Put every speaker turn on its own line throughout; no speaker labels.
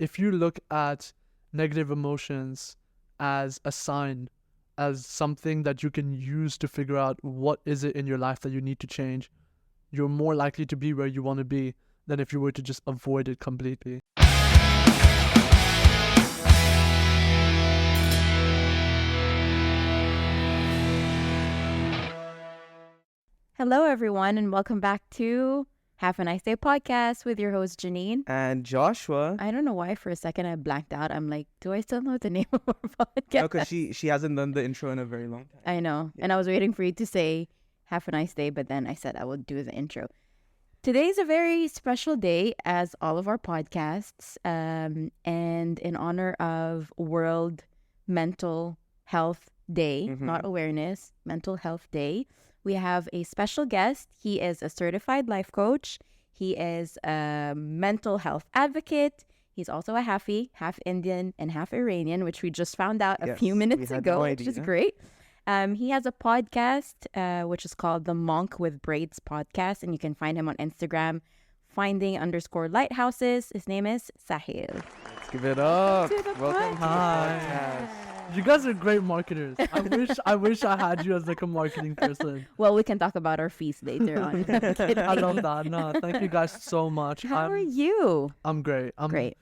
if you look at negative emotions as a sign, as something that you can use to figure out what is it in your life that you need to change, you're more likely to be where you want to be than if you were to just avoid it completely.
Hello, everyone, and welcome back to Have a Nice Day podcast with your host, Janine.
And Joshua.
I don't know why for a second I blanked out. I'm like, do I still know the name of our podcast?
No, because she hasn't done the intro in a very long time.
I know. Yeah. And I was waiting for you to say Have a Nice Day, but then I said I would do the intro. Today's a very special day, as all of our podcasts, and in honor of World Mental Health Day, not awareness, Mental Health Day. We have a special guest. He is a certified life coach. He is a mental health advocate. He's also a half Indian and half Iranian, which we just found out a few minutes ago, which is great. He has a podcast, which is called The Monk with Braids podcast, and you can find him on Instagram, finding_lighthouses. His name is Sahil.
Let's give it up. Welcome.
Hi. You guys are great marketers. I wish I had you as like a marketing person.
Well, we can talk about our fees later on.
I love that. No, thank you guys so much.
How are you?
I'm great. I'm
great.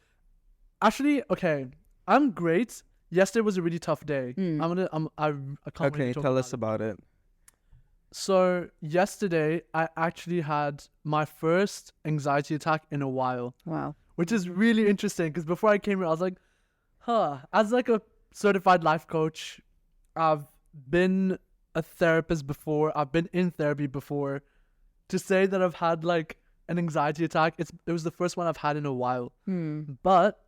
Actually, okay. I'm great. Yesterday was a really tough day. I can't
Okay, tell us about it.
So yesterday, I actually had my first anxiety attack in a while.
Wow.
Which is really interesting because before I came here, I was like, as like a certified life coach, I've been a therapist before. I've been in therapy before. To say that I've had like an anxiety attack, it was the first one I've had in a while. But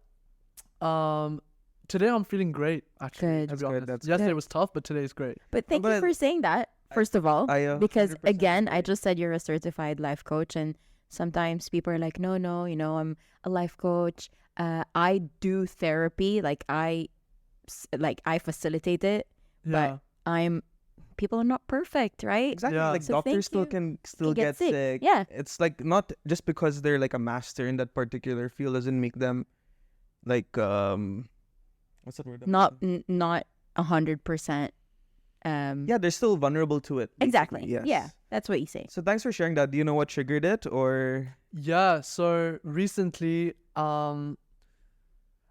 today I'm feeling great, actually.
Good.
Yesterday was tough, but today is great.
But thank you for saying that, first of all, because
100%
again, I just said you're a certified life coach, and sometimes people are like, no, I'm a life coach. I do therapy, like I facilitate it, but people are not perfect, right?
Exactly.
Yeah.
Like
So
doctors
can
get sick.
Yeah.
It's like not just because they're like a master in that particular field doesn't make them like what's that word?
Not 100%.
Yeah, they're still vulnerable to it. Basically.
Exactly.
Yes.
Yeah, that's what you say.
So thanks for sharing that. Do you know what triggered it, or?
Yeah, so recently, I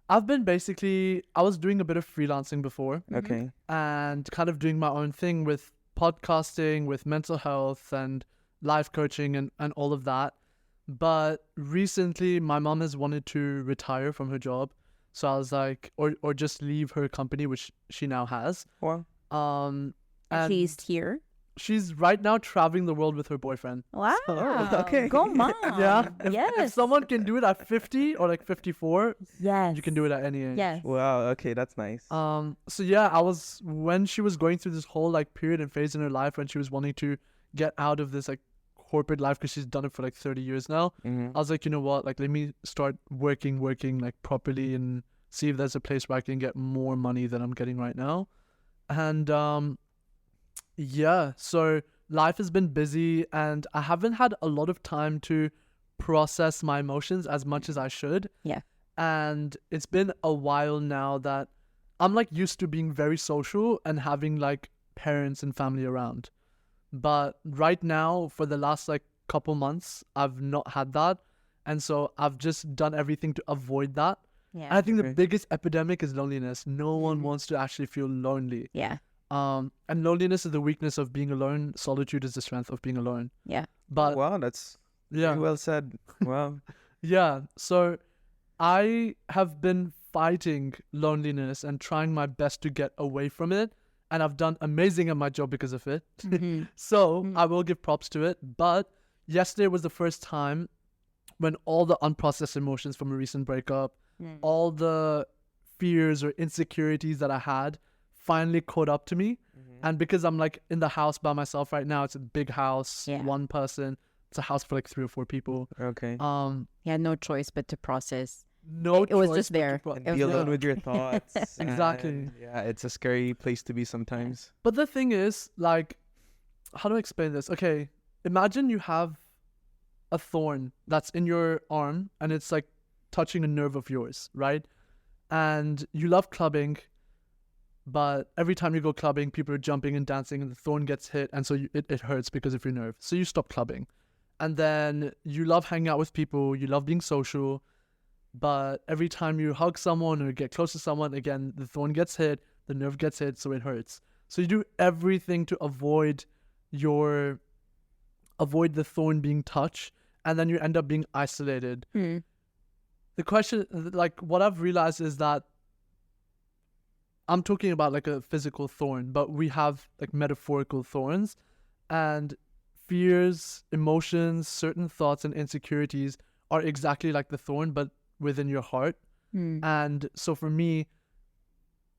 was doing a bit of freelancing before.
Okay.
And kind of doing my own thing with podcasting, with mental health and life coaching and all of that. But recently, my mom has wanted to retire from her job. So I was like, or just leave her company, which she now has.
Well,
And
She's here.
she's right now traveling the world with her boyfriend.
Wow.
okay.
Go mom.
Yeah. If
Yes.
someone can do it at 50 or like 54,
Yes.
you can do it at any age.
Yes.
wow. Okay, that's nice.
So yeah, when she was going through this whole like period and phase in her life when she was wanting to get out of this like corporate life because she's done it for like 30 years now. I was like, you know what? Like, let me start working like properly and see if there's a place where I can get more money than I'm getting right now. And yeah, so life has been busy and I haven't had a lot of time to process my emotions as much as I should.
Yeah.
And it's been a while now that I'm like used to being very social and having like parents and family around. But right now, for the last like couple months, I've not had that. And so I've just done everything to avoid that.
Yeah.
And I think the
Okay.
biggest epidemic is loneliness. No one wants to actually feel lonely.
Yeah.
And loneliness is the weakness of being alone. Solitude is the strength of being alone.
Yeah.
But
wow, that's
yeah,
very well said. Wow.
yeah. So I have been fighting loneliness and trying my best to get away from it. And I've done amazing at my job because of it. So I will give props to it. But yesterday was the first time when all the unprocessed emotions from a recent breakup, all the fears or insecurities that I had finally caught up to me. And because I'm like in the house by myself right now, it's a big house, one person. It's a house for like 3 or 4 people.
Okay.
You had no choice but to process.
No,
It was
choice
just
but to
there.
pro-
And
It was
be alone
there.
with your thoughts.
Exactly.
And, yeah, it's a scary place to be sometimes.
But the thing is, like, how do I explain this? Okay, imagine you have a thorn that's in your arm and it's like touching a nerve of yours, right? And you love clubbing, but every time you go clubbing, people are jumping and dancing and the thorn gets hit, and so it hurts because of your nerve. So you stop clubbing. And then you love hanging out with people, you love being social, but every time you hug someone or get close to someone, again, the thorn gets hit, the nerve gets hit, so it hurts. So you do everything to avoid the thorn being touched, and then you end up being isolated. The question, like, what I've realized is that I'm talking about like a physical thorn, but we have like metaphorical thorns, and fears, emotions, certain thoughts and insecurities are exactly like the thorn, but within your heart. And so for me,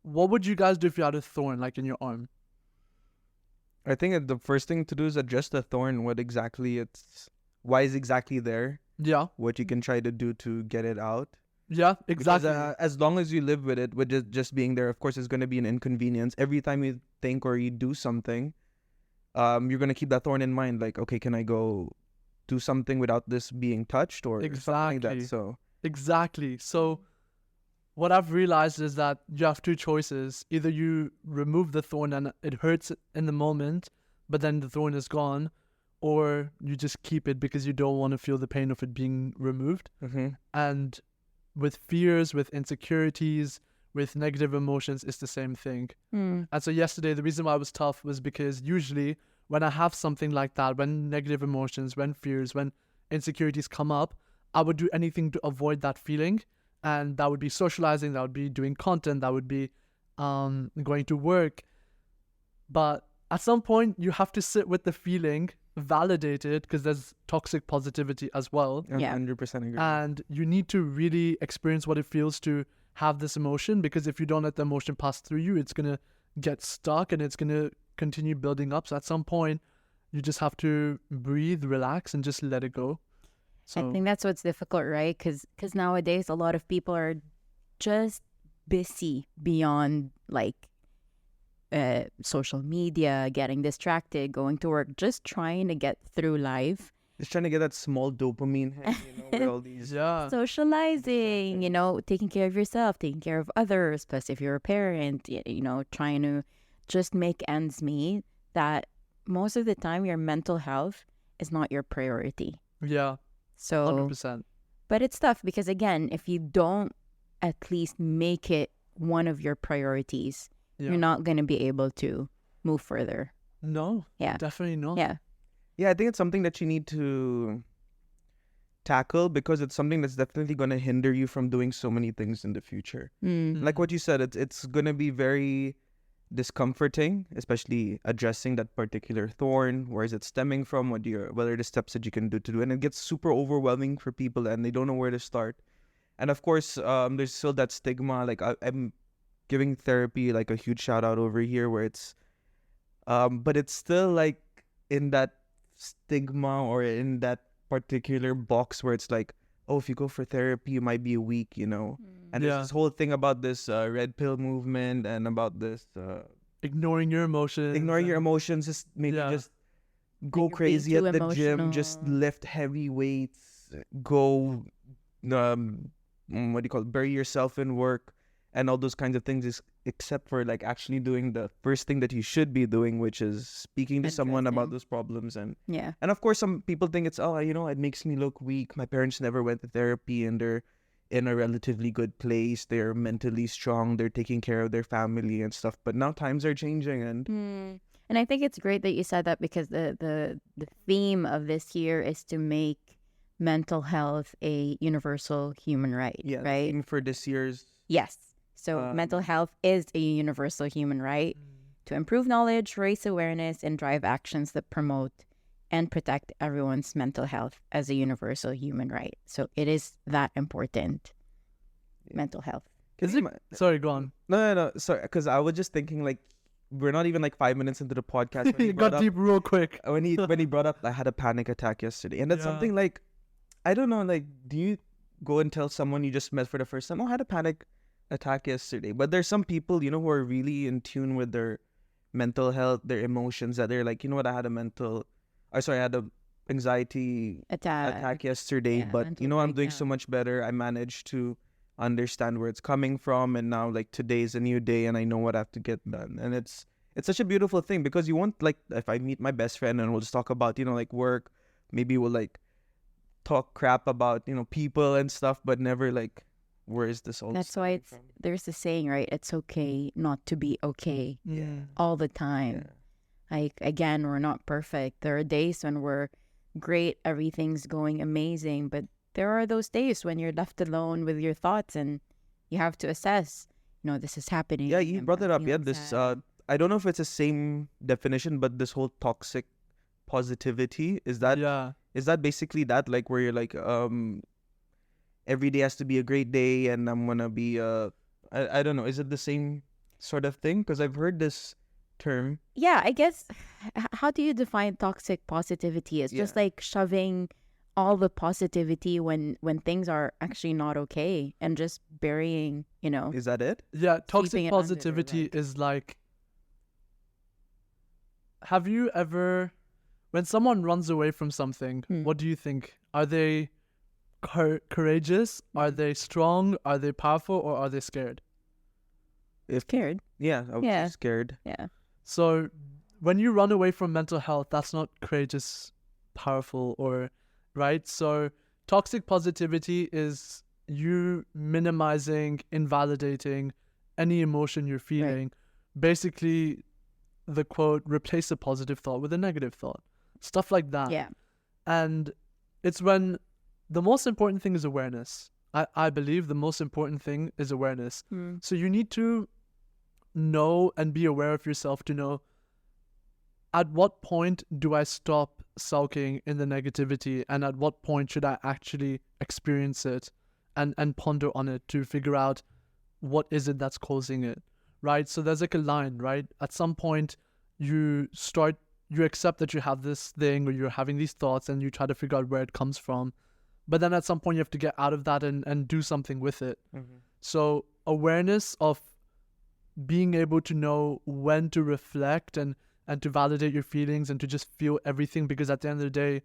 what would you guys do if you had a thorn like in your arm?
I think the first thing to do is address the thorn. Why is exactly there?
Yeah.
What you can try to do to get it out.
Yeah, exactly.
Because, as long as you live with it, with just being there, of course, it's going to be an inconvenience. Every time you think or you do something, you're going to keep that thorn in mind. Like, okay, can I go do something without this being touched or something like that? So
exactly. So what I've realized is that you have two choices. Either you remove the thorn and it hurts in the moment, but then the thorn is gone, or you just keep it because you don't want to feel the pain of it being removed. And with fears, with insecurities, with negative emotions, it's the same thing. And so yesterday, the reason why it was tough was because usually when I have something like that, when negative emotions, when fears, when insecurities come up, I would do anything to avoid that feeling. And that would be socializing, that would be doing content, that would be going to work. But at some point, you have to sit with the feeling, validate it, because there's toxic positivity as well.
100% agree.
And you need to really experience what it feels to have this emotion, because if you don't let the emotion pass through you, it's going to get stuck and it's going to continue building up. So at some point, you just have to breathe, relax, and just let it go. So
I think that's what's difficult, right? Because nowadays a lot of people are just busy beyond like social media, getting distracted, going to work, just trying to get through life.
Just trying to get that small dopamine hit, with all these.
Socializing, taking care of yourself, taking care of others, especially if you're a parent, trying to just make ends meet, that most of the time your mental health is not your priority.
Yeah.
So
100%.
But it's tough because, again, if you don't at least make it one of your priorities, you're not going to be able to move further.
No.
Yeah.
Definitely not.
Yeah.
Yeah, I think it's something that you need to tackle because it's something that's definitely going to hinder you from doing so many things in the future. Like what you said, it's going to be very discomforting, especially addressing that particular thorn. Where is it stemming from? What are the steps that you can do, and it gets super overwhelming for people and they don't know where to start. And of course, there's still that stigma. Like I'm giving therapy like a huge shout out over here, where it's but it's still like in that stigma or in that particular box where it's like, oh, if you go for therapy, you might be weak, And there's this whole thing about this red pill movement and about this
ignoring your emotions.
Just maybe just go crazy at the gym, just lift heavy weights, go bury yourself in work and all those kinds of things, except for like actually doing the first thing that you should be doing, which is speaking to someone about those problems. And of course some people think it's it makes me look weak. My parents never went to therapy and they're in a relatively good place, they're mentally strong, they're taking care of their family and stuff. But now times are changing and
I think it's great that you said that, because the theme of this year is to make mental health a universal human right. Right.
Theme for this year's
So mental health is a universal human right to improve knowledge, raise awareness, and drive actions that promote and protect everyone's mental health as a universal human right. So it is that important, mental health.
Sorry, go on.
No. Sorry, because I was just thinking like we're not even like 5 minutes into the podcast.
It got deep real quick.
When he brought up, I had a panic attack yesterday, and that's something like, I don't know, like, do you go and tell someone you just met for the first time, oh, I had a panic attack yesterday? But there's some people, who are really in tune with their mental health, their emotions, that they're like, you know what, I had a anxiety attack yesterday,
Yeah,
but
mental
I'm doing so
breakdown.
much better. I managed to understand where it's coming from, and now like today's a new day, and I know what I have to get done. And it's such a beautiful thing, because you won't, like, if I meet my best friend and we'll just talk about like work, maybe we'll like talk crap about people and stuff, but never like, where is this all
That's why
stemming from?
there's a saying, right? It's okay not to be okay
Yeah.
all the time. Like, again, we're not perfect. There are days when we're great, everything's going amazing, but there are those days when you're left alone with your thoughts and you have to assess, this is happening.
Yeah, you brought
I'm
it up. Yeah,
feeling
this
sad.
I don't know if it's the same definition, but this whole toxic positivity, is
Yeah.
that basically that, like, where you're like, every day has to be a great day, and I'm gonna be I don't know, is it the same sort of thing? Because I've heard this term.
Yeah, I guess, how do you define toxic positivity? It's just
Yeah.
like shoving all the positivity when things are actually not okay and just burying,
Is that it?
Yeah,
Sweeping
toxic
it under the
positivity
rug.
is like, have you ever, when someone runs away from something, what do you think? Are they courageous? Are they strong? Are they powerful? Or are they scared?
Scared.
Yeah, I was
Yeah.
scared.
Yeah.
So when you run away from mental health, that's not courageous, powerful, or right? So toxic positivity is you minimizing, invalidating any emotion you're feeling. Basically, the quote, replace a positive thought with a negative thought. Stuff like that.
Yeah.
And it's when the most important thing is awareness. I believe the most important thing is awareness. So you need to know and be aware of yourself to know, at what point do I stop sulking in the negativity, and at what point should I actually experience it and ponder on it to figure out what is it that's causing it, right? So there's like a line, right? At some point you accept that you have this thing, or you're having these thoughts, and you try to figure out where it comes from. But then at some point you have to get out of that and do something with it. So awareness of being able to know when to reflect and to validate your feelings and to just feel everything, because at the end of the day,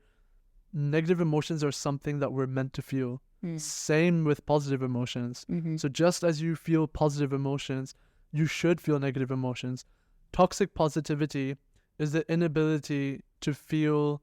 negative emotions are something that we're meant to feel. Same with positive emotions. So just as you feel positive emotions, you should feel negative emotions. Toxic positivity is the inability to feel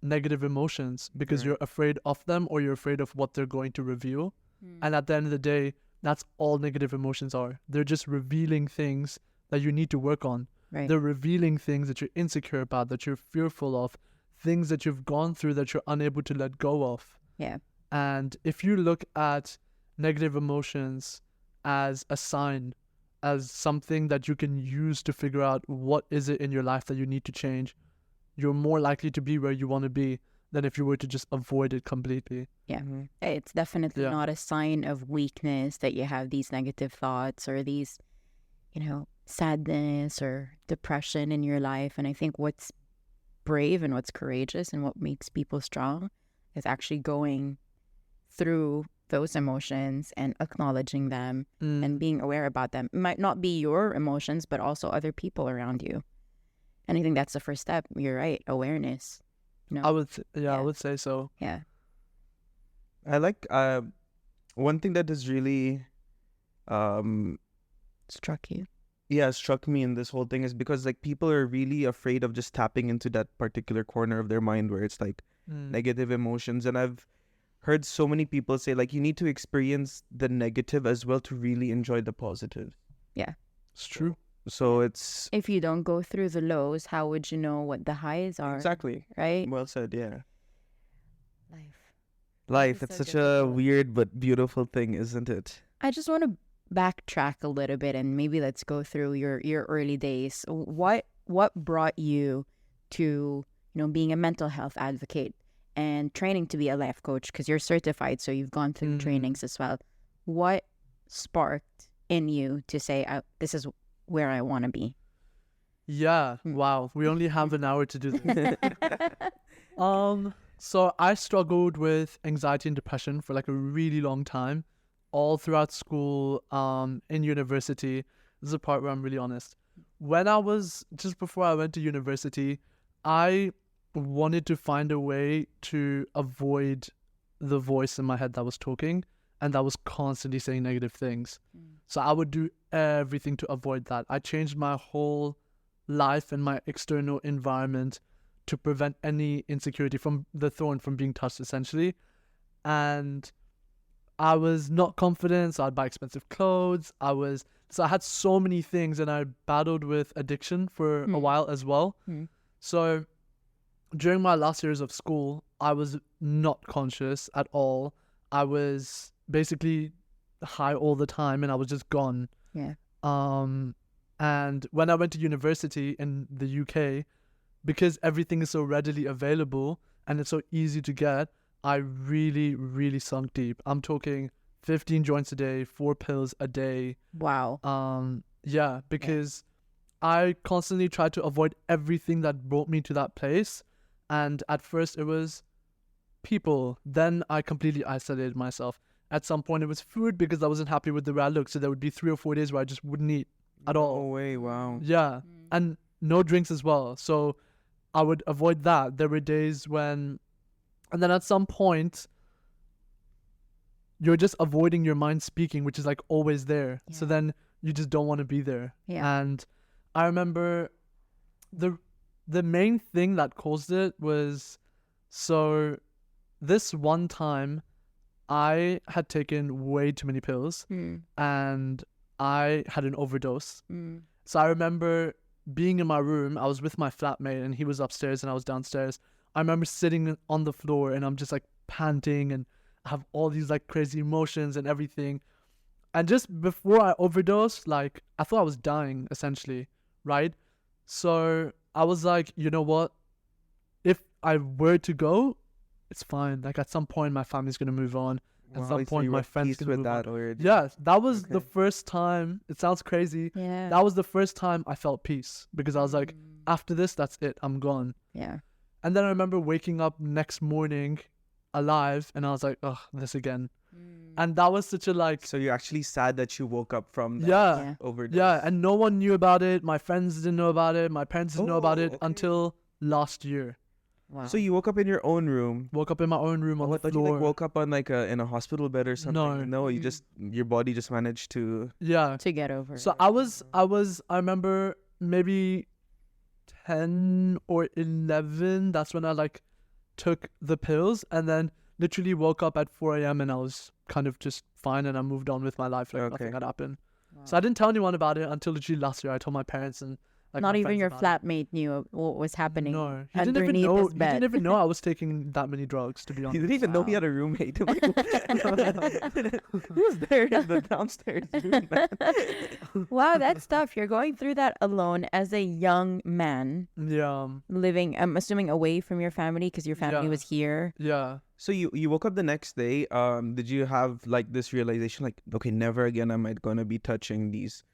negative emotions because you're afraid of them, or you're afraid of what they're going to reveal. And at the end of the day, that's all negative emotions are. They're just revealing things that you need to work on.
Right.
They're revealing things that you're insecure about, that you're fearful of, things that you've gone through that you're unable to let go of.
Yeah.
And if you look at negative emotions as a sign, as something that you can use to figure out what is it in your life that you need to change, you're more likely to be where you want to be than if you were to just avoid it completely.
Yeah. It's definitely
Yeah.
not a sign of weakness that you have these negative thoughts or these, sadness or depression in your life. And I think what's brave and what's courageous and what makes people strong is actually going through those emotions and acknowledging them and being aware about them. It might not be your emotions, but also other people around you. And I think that's the first step. You're right. Awareness.
I would say so.
Yeah.
I like one thing that has really
Struck you.
struck me in this whole thing is because like people are really afraid of just tapping into that particular corner of their mind where it's like negative emotions. And I've heard so many people say like you need to experience the negative as well to really enjoy the positive.
Yeah.
It's true.
So it's
If you don't go through the lows, how would you know what the highs are?
exactly
Right?
well said. Yeah.
Life.
Life,
is
it's
so
such a
difficult.
weird but beautiful thing, isn't it?
I just want to backtrack a little bit and maybe let's go through your early days. What brought you to, being a mental health advocate and training to be a life coach, because you're certified, so you've gone through trainings as well. What sparked in you to say, this is where I want to be?
Yeah. Wow. We only have an hour to do this. So I struggled with anxiety and depression for like a really long time, all throughout school, in university. This is the part where I'm really honest. When I was, just before I went to university, I wanted to find a way to avoid the voice in my head that was talking and that was constantly saying negative things. So I would do everything to avoid that. I changed my whole life and my external environment to prevent any insecurity from the thorn from being touched, essentially. And I was not confident, so I'd buy expensive clothes. So I had so many things, and I battled with addiction for a while as well. So during my last years of school, I was not conscious at all. I was basically high all the time, and I was just gone.
Yeah.
And when I went to university in the UK, because everything is so readily available and it's so easy to get, I really, really sunk deep. I'm talking 15 joints a day, 4 pills a day.
Wow.
Yeah, because I constantly tried to avoid everything that brought me to that place. And at first it was people. Then I completely isolated myself. At some point it was food because I wasn't happy with the way I looked. So there would be 3 or 4 days where I just wouldn't eat at all.
Oh, way, wow.
Yeah. And no drinks as well. So I would avoid that. There were days when... And then at some point, you're just avoiding your mind speaking, which is like always there. So then you just don't want to be there.
Yeah.
And I remember the main thing that caused it was, so this one time I had taken way too many pills and I had an overdose. So I remember being in my room. I was with my flatmate and he was upstairs and I was downstairs. I remember sitting on the floor and I'm just like panting and I have all these like crazy emotions and everything. And just before I overdosed, like I thought I was dying essentially, right? So I was like, you know what? If I were to go, it's fine. Like at some point my family's gonna move on. At some point my friends gonna move on.
Already.
Yeah, that was the first time. It sounds crazy.
Yeah.
That was the first time I felt peace because I was like, after this, that's it. I'm gone.
Yeah.
And then I remember waking up next morning alive and I was like, oh, this again. And that was such a like...
So you're actually sad that you woke up from that
Yeah.
overdose.
Yeah, and no one knew about it. My friends didn't know about it. My parents didn't know about it until last year.
Wow.
So you woke up in your own room.
Woke up in my own room on the
I thought
floor.
you like woke up on like in a hospital bed or something. No, you just your body just managed to.
Yeah.
To get over
So
it.
I remember maybe 10 or 11. That's when I like took the pills and then literally woke up at 4 a.m. and I was kind of just fine and I moved on with my life like nothing had happened.
Wow.
So I didn't tell anyone about it until literally last year. I told my parents and like
Not
my
even
friends
your
about it.
flatmate knew what was happening.
No, he
underneath
didn't even know.
his
He
bed.
didn't even know I was taking that many drugs. To be honest,
He didn't even know he had a roommate. Who was there in the downstairs room?
Wow, that's tough. You're going through that alone as a young man,
Yeah,
living, I'm assuming, away from your family because your family
Yeah.
was here.
yeah.
So you woke up the next day. Did you have like this realization, like, okay, never again am I gonna be touching these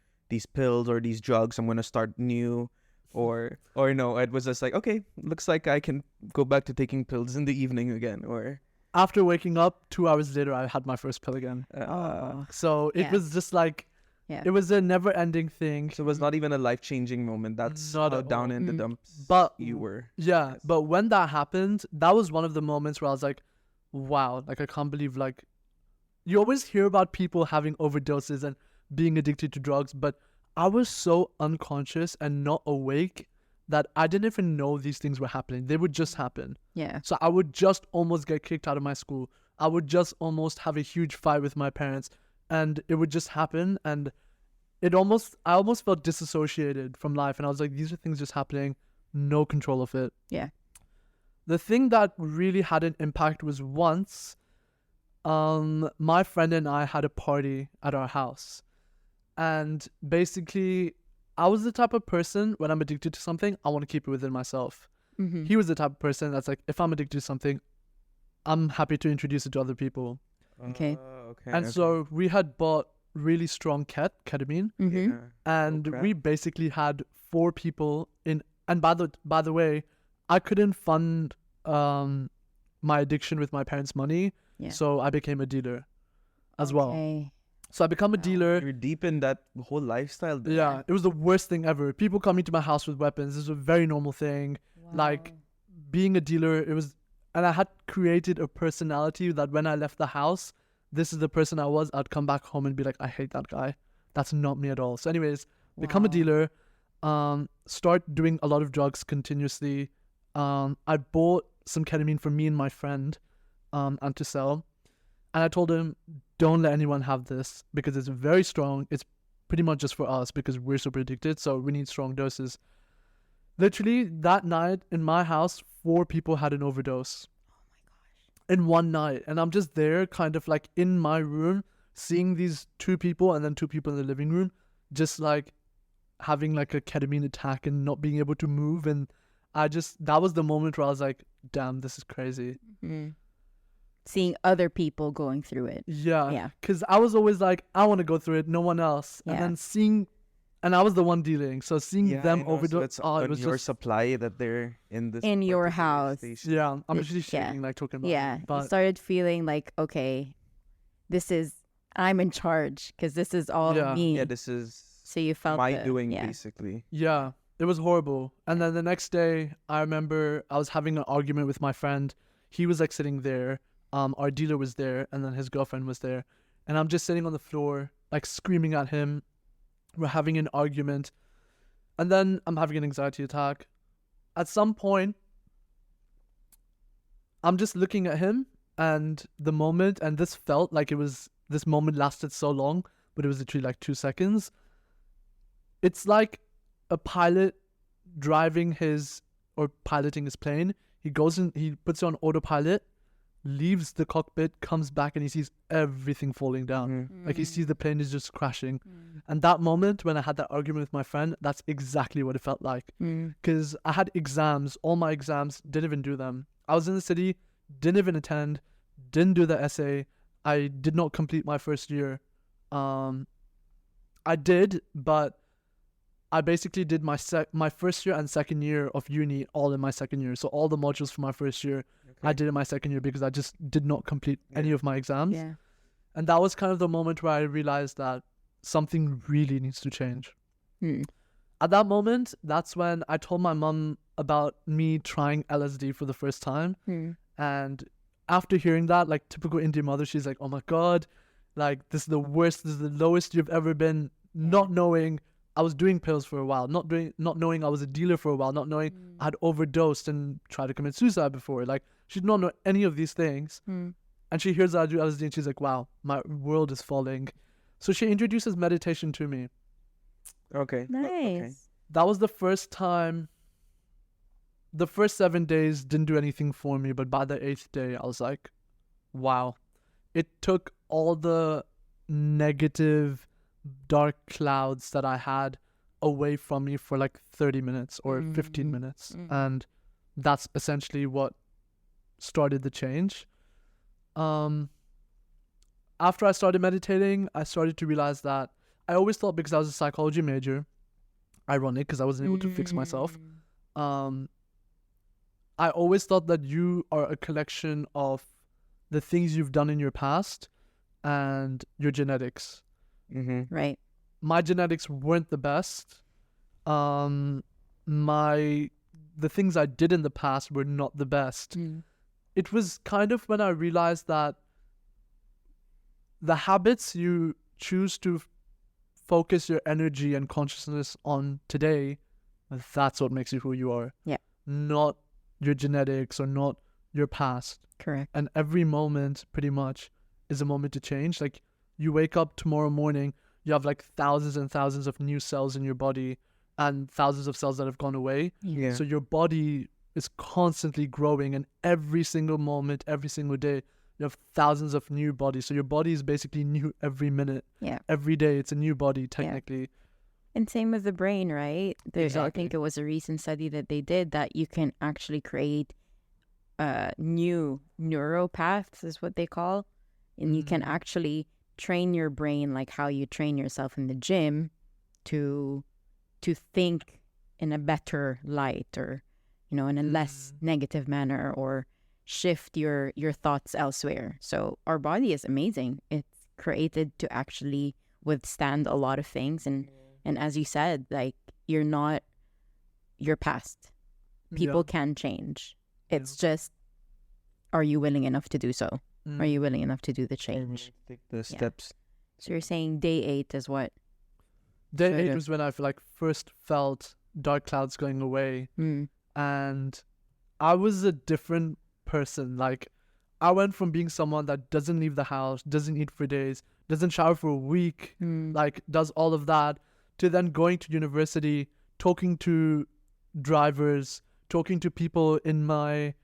pills or these drugs. I'm gonna start new, or no? It was just like, okay, looks like I can go back to taking pills in the evening again. Or
After waking up, 2 hours later, I had my first pill again.
Oh,
So it
Yeah.
was just like,
Yeah.
it was a never-ending thing.
so it was not even a life-changing moment. That's
Not
how
at
down
all.
in the
Mm.
dumps
But
you were.
Yeah,
Yes.
but when that happened, that was one of the moments where I was like, wow, like I can't believe, like, you always hear about people having overdoses and being addicted to drugs, but I was so unconscious and not awake that I didn't even know these things were happening. They would just happen.
yeah.
So I would just almost get kicked out of my school. I would just almost have a huge fight with my parents and it would just happen. And I almost felt disassociated from life. And I was like, these are things just happening, no control of it.
Yeah.
The thing that really had an impact was once, my friend and I had a party at our house. And basically, I was the type of person, when I'm addicted to something, I want to keep it within myself.
Mm-hmm.
He was the type of person that's like, if I'm addicted to something, I'm happy to introduce it to other people.
Okay.
Okay.
And so we had bought really strong ketamine,
Mm-hmm.
Yeah.
and
crap.
we basically had 4 people in. And by the way, I couldn't fund my addiction with my parents' money,
Yeah.
so I became a dealer as well.
Okay.
So I become a dealer.
You're deep in that whole lifestyle. Then.
Yeah, it was the worst thing ever. People coming to my house with weapons. This is a very normal thing. Like, being a dealer, and I had created a personality that when I left the house, this is the person I was. I'd come back home and be like, I hate that guy. That's not me at all. So anyways, become a dealer, start doing a lot of drugs continuously. I bought some ketamine for me and my friend, and to sell. And I told him, don't let anyone have this because it's very strong. It's pretty much just for us because we're super addicted. So we need strong doses. Literally that night in my house, 4 people had an overdose.
Oh my gosh.
In one night. And I'm just there kind of like in my room, seeing these 2 people and then 2 people in the living room, just like having like a ketamine attack and not being able to move. And that was the moment where I was like, damn, this is crazy.
Mm-hmm. Seeing other people going through it.
Yeah. Because I was always like, I want to go through it, no one else.
Yeah.
And then and I was the one dealing. So seeing them overdose,
it was your supply that they're in this
in your house.
station.
Yeah, I'm actually shaking like talking about it.
You
But
started feeling like, okay, I'm in charge because this is all me.
Yeah, this is
so you felt
my doing basically.
Yeah, it was horrible. And then the next day, I remember I was having an argument with my friend. He was like sitting there. Our dealer was there, and then his girlfriend was there. And I'm just sitting on the floor, like screaming at him. We're having an argument. And then I'm having an anxiety attack. At some point, I'm just looking at him and the moment, and this felt like this moment lasted so long, but it was literally like 2 seconds. It's like a pilot piloting his plane. He goes in, he puts it on autopilot, leaves the cockpit, comes back, and he sees everything falling down. Like he sees the plane is just crashing. And that moment when I had that argument with my friend, that's exactly what it felt like. Because I had exams, all my exams, didn't even do them. I was in the city, didn't even attend, didn't do the essay. I did not complete my first year. I did, but I basically did my first year and second year of uni all in my second year. So all the modules for my first year, I did in my second year because I just did not complete any of my exams.
Yeah.
And that was kind of the moment where I realized that something really needs to change. At that moment, that's when I told my mom about me trying LSD for the first time. And after hearing that, like typical Indian mother, she's like, oh my God, like this is the worst, this is the lowest you've ever been. Not knowing I was doing pills for a while, not knowing I was a dealer for a while, not knowing I had overdosed and tried to commit suicide before. Like she did not know any of these things. And she hears that I do LSD and she's like, wow, my world is falling. So she introduces meditation to me.
Okay.
Nice.
Okay.
That was the first time. The first 7 days didn't do anything for me, but by the 8th day, I was like, wow. It took all the negative, dark clouds that I had away from me for like 30 minutes or 15 minutes. And that's essentially what started the change. After I started meditating, I started to realize that I always thought because I was a psychology major, ironic because I wasn't able to fix myself, I always thought that you are a collection of the things you've done in your past and your genetics.
Right.
My genetics weren't the best. The things I did in the past were not the best. It was kind of when I realized that the habits you choose to focus your energy and consciousness on today, that's what makes you who you are.
Yeah.
Not your genetics or not your past.
Correct.
And every moment pretty much is a moment to change. Like you wake up tomorrow morning, you have like thousands and thousands of new cells in your body and thousands of cells that have gone away.
Yeah.
So your body is constantly growing, and every single moment, every single day, you have thousands of new bodies. So your body is basically new every minute.
Yeah.
Every day it's a new body technically.
And same with the brain, right? I
Exactly.
think it was a recent study that they did that you can actually create new neuropaths is what they call. And you can actually train your brain like how you train yourself in the gym to think in a better light, or in a less negative manner, or shift your thoughts elsewhere. So our body is amazing. It's created to actually withstand a lot of things, and as you said, like you're not your past. People can change. It's just, are you willing enough to do so?
Mm.
Are you willing enough to do the change?
Take the steps.
So you're saying day 8 is what?
Day
Sort
8
of.
was when I like first felt dark clouds going away,
Mm.
and I was a different person. Like, I went from being someone that doesn't leave the house, doesn't eat for days, doesn't shower for a week,
Mm.
like does all of that, to then going to university, talking to drivers, talking to people in my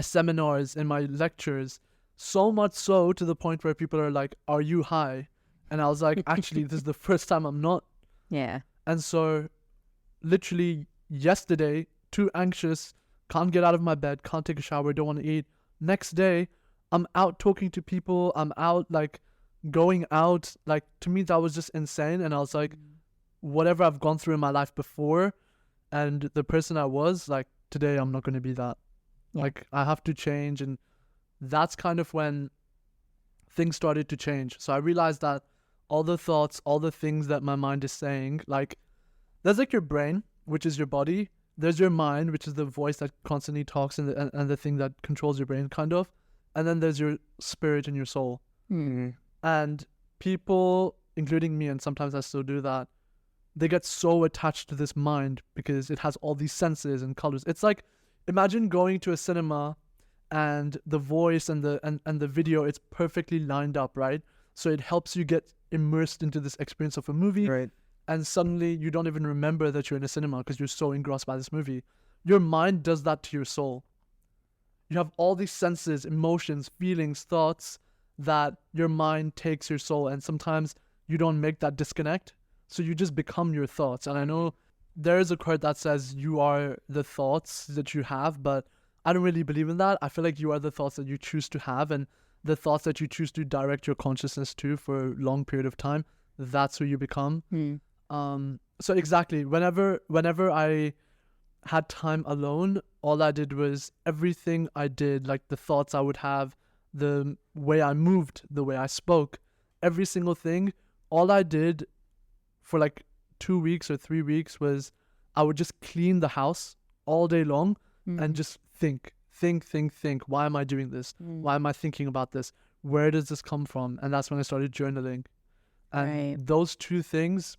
seminars, in my lectures, so much so to the point where people are like, "Are you high?" And I was like, "Actually, this is the first time I'm not."
Yeah.
And so, literally yesterday, too anxious, can't get out of my bed, can't take a shower, don't want to eat. Next day, I'm out talking to people. I'm out, like, going out. Like, to me, that was just insane. And I was like, whatever I've gone through in my life before and the person I was, like, today I'm not going to be that.
Yeah.
Like, I have to change. And that's kind of when things started to change. So I realized that all the thoughts, all the things that my mind is saying, like, there's like your brain, which is your body. There's your mind, which is the voice that constantly talks and the thing that controls your brain, kind of. And then there's your spirit and your soul.
Mm.
And people, including me, and sometimes I still do that, they get so attached to this mind because it has all these senses and colors. It's like, imagine going to a cinema and the voice and the video, it's perfectly lined up, right? So it helps you get immersed into this experience of a movie.
Right.
And suddenly you don't even remember that you're in a cinema because you're so engrossed by this movie. Your mind does that to your soul. You have all these senses, emotions, feelings, thoughts that your mind takes your soul. And sometimes you don't make that disconnect. So you just become your thoughts. And I know there is a quote that says you are the thoughts that you have, but I don't really believe in that. I feel like you are the thoughts that you choose to have, and the thoughts that you choose to direct your consciousness to for a long period of time. That's who you become.
Mm.
So exactly, whenever I had time alone, all I did was everything I did, like the thoughts I would have, the way I moved, the way I spoke, every single thing, all I did for like 2 weeks or 3 weeks was I would just clean the house all day long and just think. Why am I doing this? Why am I thinking about this? Where does this come from? And that's when I started journaling. And
Right.
those two things,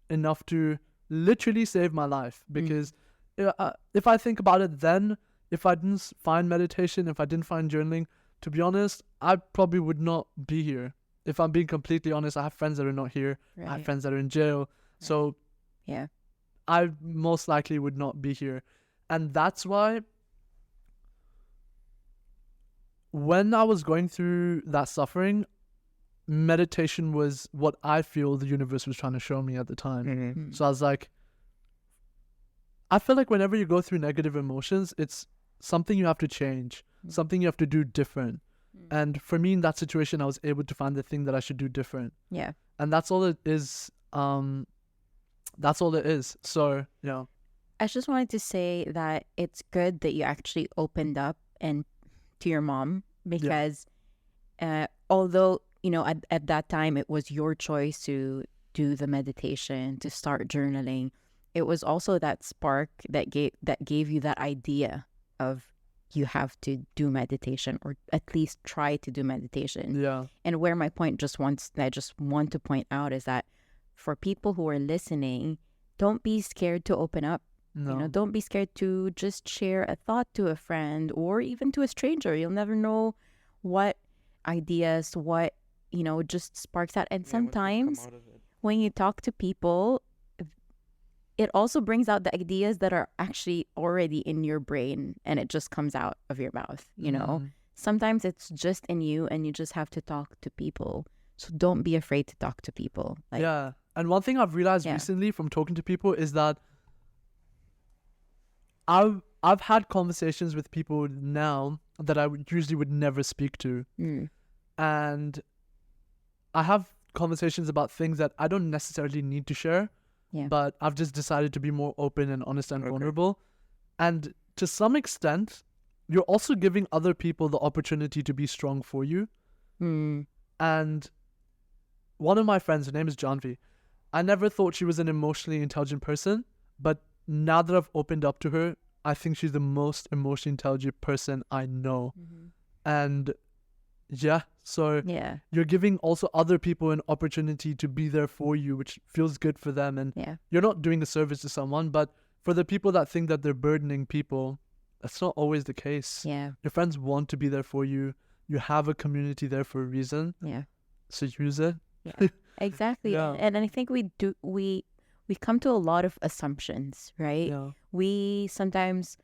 enough to literally save my life. Because if I think about it then, if I didn't find meditation, if I didn't find journaling, to be honest, I probably would not be here. If I'm being completely honest, I have friends that are not here. I have
Right.
friends that are in jail. So
Yeah.
I most likely would not be here. And that's why when I was going through that suffering, meditation was what I feel the universe was trying to show me at the time.
Mm-hmm.
So I was like, I feel like whenever you go through negative emotions, it's something you have to change, something you have to do different. And for me in that situation, I was able to find the thing that I should do different.
Yeah.
And that's all it is. That's all it is. So,
I just wanted to say that it's good that you actually opened up and to your mom, because although, at that time it was your choice to do the meditation, to start journaling, it was also that spark that gave you that idea of you have to do meditation, or at least try to do meditation.
yeah.
And where my point I just want to point out is that for people who are listening, don't be scared to open up.
No.
Don't be scared to just share a thought to a friend or even to a stranger. You'll never know what ideas, what, just sparks that. And sometimes when you talk to people, it also brings out the ideas that are actually already in your brain, and it just comes out of your mouth, Sometimes it's just in you, and you just have to talk to people. So don't be afraid to talk to people.
Yeah. And one thing I've realized recently from talking to people is that I've had conversations with people now that I usually would never speak to. And I have conversations about things that I don't necessarily need to share.
Yeah.
But I've just decided to be more open and honest and vulnerable. And to some extent, you're also giving other people the opportunity to be strong for you. And one of my friends, her name is Janvi. I never thought she was an emotionally intelligent person, but now that I've opened up to her, I think she's the most emotionally intelligent person I know. And yeah, so
Yeah.
you're giving also other people an opportunity to be there for you, which feels good for them. And
Yeah.
you're not doing a service to someone, but for the people that think that they're burdening people, that's not always the case.
Yeah.
Your friends want to be there for you. You have a community there for a reason.
Yeah.
So use it.
Yeah. Exactly.
Yeah.
And I think we come to a lot of assumptions, right?
Yeah.
We sometimes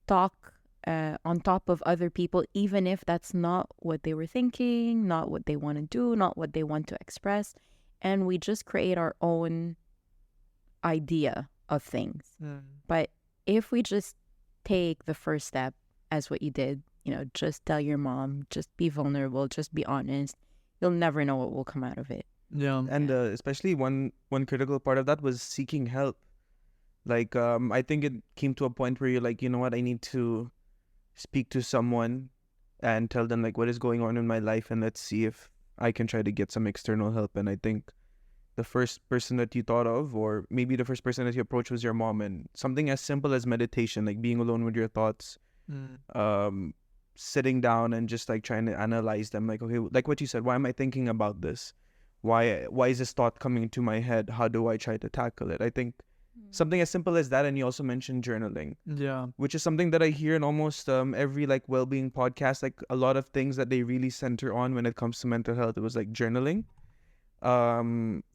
talk on top of other people, even if that's not what they were thinking, not what they want to do, not what they want to express. And we just create our own idea of things. But if we just take the first step, as what you did, just tell your mom, just be vulnerable, just be honest, you'll never know what will come out of it.
Yeah.
And especially one critical part of that was seeking help. Like, I think it came to a point where you're like, you know what, I need to speak to someone and tell them like what is going on in my life, and let's see if I can try to get some external help. And I think the first person that you thought of, or maybe the first person that you approached, was your mom. And something as simple as meditation, like being alone with your thoughts, sitting down and just like trying to analyze them, like, okay, like what you said, why am I thinking about this? Why is this thought coming into my head? How do I try to tackle it? I think something as simple as that. And you also mentioned journaling, which is something that I hear in almost every like well-being podcast. Like a lot of things that they really center on when it comes to mental health, it was like journaling,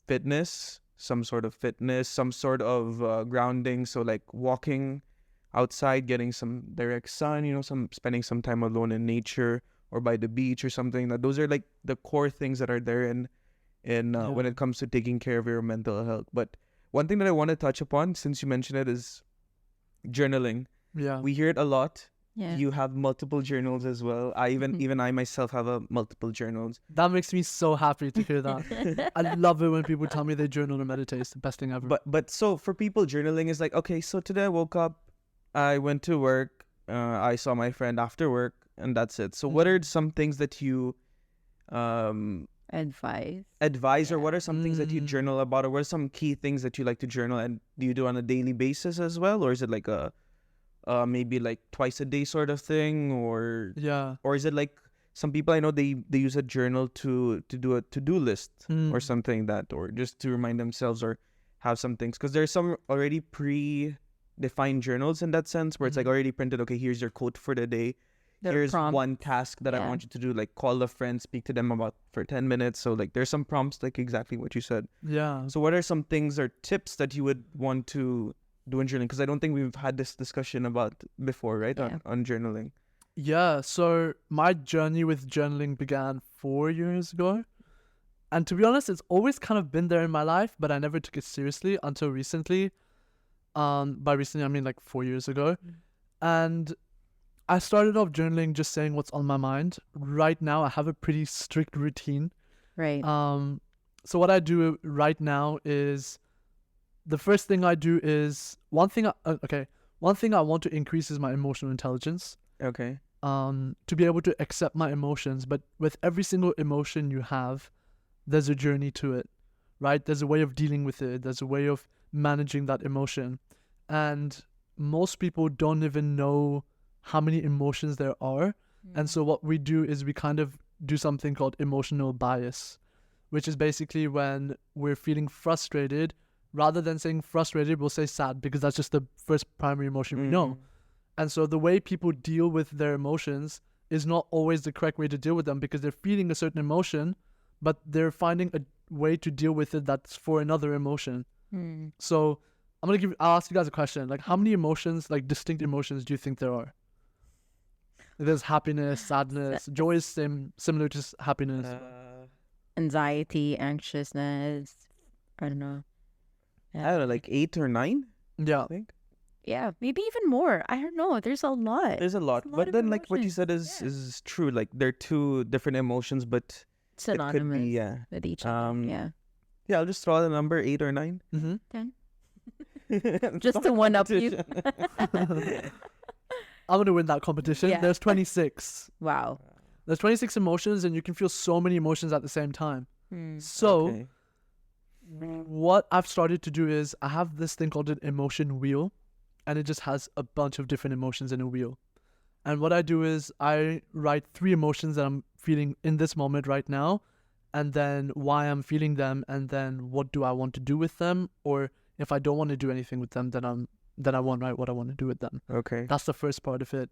fitness, some sort of grounding. So like walking outside, getting some direct sun, spending some time alone in nature or by the beach or something. That those are like the core things that are there in when it comes to taking care of your mental health. But one thing that I want to touch upon, since you mentioned it, is journaling.
Yeah.
We hear it a lot.
Yeah.
You have multiple journals as well. I even I myself have multiple journals.
That makes me so happy to hear that. I love it when people tell me they journal or meditate. It's the best thing ever.
But so for people, journaling is like, okay, so today I woke up, I went to work, I saw my friend after work, and that's it. So what are some things that you advise, or what are some things that you journal about, or what are some key things that you like to journal? And do you do on a daily basis as well, or is it like a maybe like twice a day sort of thing, or is it like some people I know they use a journal to do a to-do list or something that, or just to remind themselves or have some things, because there's some already pre-defined journals in that sense where it's like already printed, okay, here's your quote for the day. Here's one task that I want you to do, like call a friend, speak to them about for 10 minutes. So like there's some prompts, like exactly what you said.
Yeah.
So what are some things or tips that you would want to do in journaling? Because I don't think we've had this discussion about before, right? On journaling.
Yeah. So my journey with journaling began 4 years ago. And to be honest, it's always kind of been there in my life, but I never took it seriously until recently. By recently, I mean like 4 years ago. And I started off journaling just saying what's on my mind. Right now, I have a pretty strict routine.
Right.
So what I do right now is, the first thing I do is, one thing I want to increase is my emotional intelligence.
Okay.
To be able to accept my emotions. But with every single emotion you have, there's a journey to it, right? There's a way of dealing with it. There's a way of managing that emotion. And most people don't even know how many emotions there are. And so what we do is we kind of do something called emotional bias, which is basically when we're feeling frustrated, rather than saying frustrated, we'll say sad, because that's just the first primary emotion we know. And so the way people deal with their emotions is not always the correct way to deal with them, because they're feeling a certain emotion, but they're finding a way to deal with it that's for another emotion. So I'll ask you guys a question. Like, how many emotions, like distinct emotions, do you think there are? There's happiness, sadness. Joy is similar to happiness.
Anxiety, anxiousness. I don't know.
I don't know, like 8 or 9.
Yeah.
I think.
Yeah, maybe even more. I don't know. There's a lot.
There's a lot. But then, like what you said is true. Like they're two different emotions, but
synonymous
it could be,
with each other.
Yeah, I'll just throw out the number 8 or 9.
10. Just to one up you.
I'm going to win that competition.
Yeah.
There's 26.
Wow.
There's 26 emotions, and you can feel so many emotions at the same time. So
Okay.
what I've started to do is I have this thing called an emotion wheel. and it just has a bunch of different emotions in a wheel. And what I do is I write 3 emotions that I'm feeling in this moment right now, and then why I'm feeling them, and then what do I want to do with them, or if I don't want to do anything with them, then I won't write what I want to do with them.
Okay.
That's the first part of it.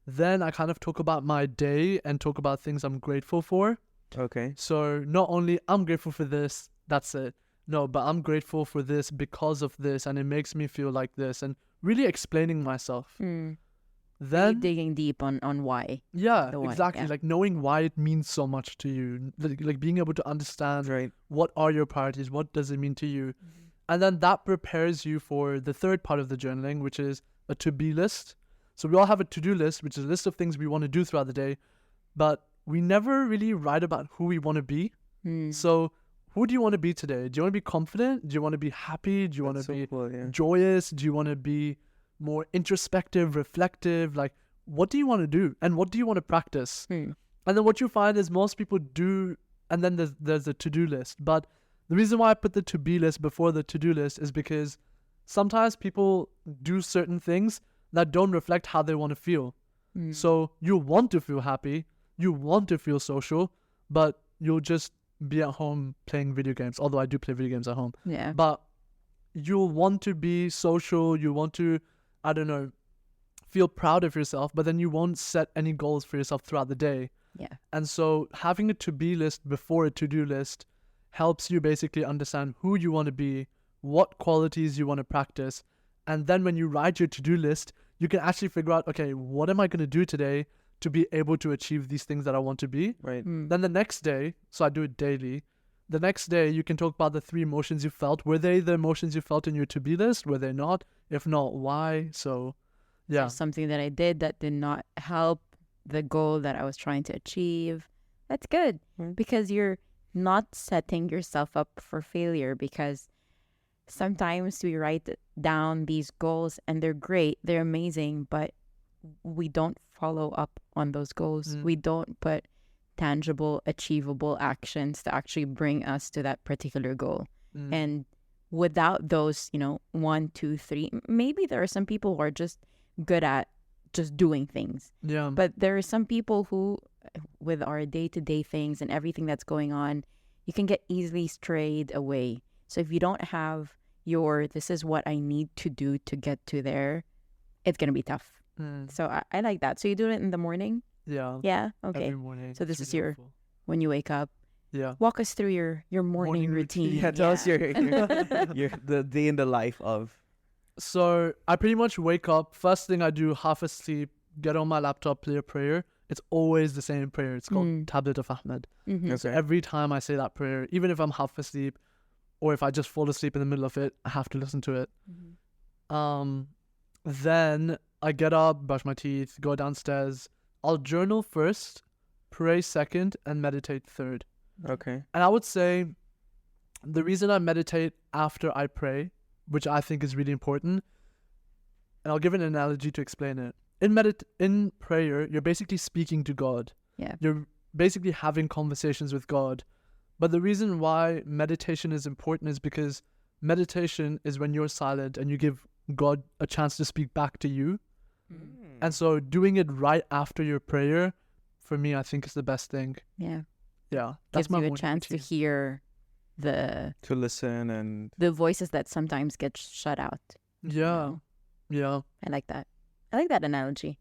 Then I kind of talk about my day and talk about things I'm grateful for.
Okay.
So not only I'm grateful for this, that's it. No, but I'm grateful for this because of this, and it makes me feel like this, and really explaining myself.
Really
Then
digging deep on why.
yeah,
the why,
exactly.
yeah.
Like knowing why it means so much to you, like being able to understand
Right.
what are your priorities, what does it mean to you, and then that prepares you for the third part of the journaling, which is a to-be list. So we all have a to-do list, which is a list of things we want to do throughout the day, but we never really write about who we want to be. So who do you want to be today? Do you want to be confident? Do you want to be happy? Do you want
That's
to
so
be
cool, yeah.
joyous? Do you want to be more introspective, reflective? Like, what do you want to do? And what do you want to practice? And then what you find is most people do, and then there's a to-do list. But the reason why I put the to-be list before the to-do list is because sometimes people do certain things that don't reflect how they want to feel. So you want to feel happy, you want to feel social, but you'll just be at home playing video games. Although I do play video games at home.
Yeah.
But you'll want to be social, you want to, I don't know, feel proud of yourself, but then you won't set any goals for yourself throughout the day.
Yeah.
And so having a to-be list before a to-do list helps you basically understand who you want to be, what qualities you want to practice. And then when you write your to-do list, you can actually figure out, okay, what am I going to do today to be able to achieve these things that I want to be?
Right.
Then the next day, so I do it daily, the next day you can talk about the 3 emotions you felt. Were they the emotions you felt in your to-be list? Were they not? If not, why? So, yeah.
Something that I did that did not help the goal that I was trying to achieve. That's good because you're not setting yourself up for failure, because sometimes we write down these goals and they're great, they're amazing, but we don't follow up on those goals. We don't put tangible, achievable actions to actually bring us to that particular goal. And without those, 1, 2, 3, maybe there are some people who are just good at just doing things.
Yeah.
But there are some people who, with our day-to-day things and everything that's going on, you can get easily strayed away. So if you don't have this is what I need to do to get to there, it's going to be tough. So I like that. So you do it in the morning?
Yeah.
Yeah? Okay.
Every morning.
So this
It's
is
really
your,
helpful.
when you wake up,
Yeah.
walk us through your morning
Morning
routine.
routine.
Yeah, tell us your the day in the life of.
So I pretty much wake up, first thing I do, half asleep, get on my laptop, play a prayer. It's always the same prayer. It's called Tablet of Ahmed. So every time I say that prayer, even if I'm half asleep or if I just fall asleep in the middle of it, I have to listen to it. Then I get up, brush my teeth, go downstairs. I'll journal first, pray second, and meditate third.
Okay.
And I would say the reason I meditate after I pray, which I think is really important, and I'll give an analogy to explain it. In prayer, you're basically speaking to God.
Yeah.
You're basically having conversations with God. But the reason why meditation is important is because meditation is when you're silent and you give God a chance to speak back to you. And so doing it right after your prayer, for me, I think is the best thing.
Yeah.
Yeah.
Gives you a
morning
chance to
routine.
hear
To listen and.
the voices that sometimes get shut out.
Yeah. Yeah.
I like that. I like that analogy.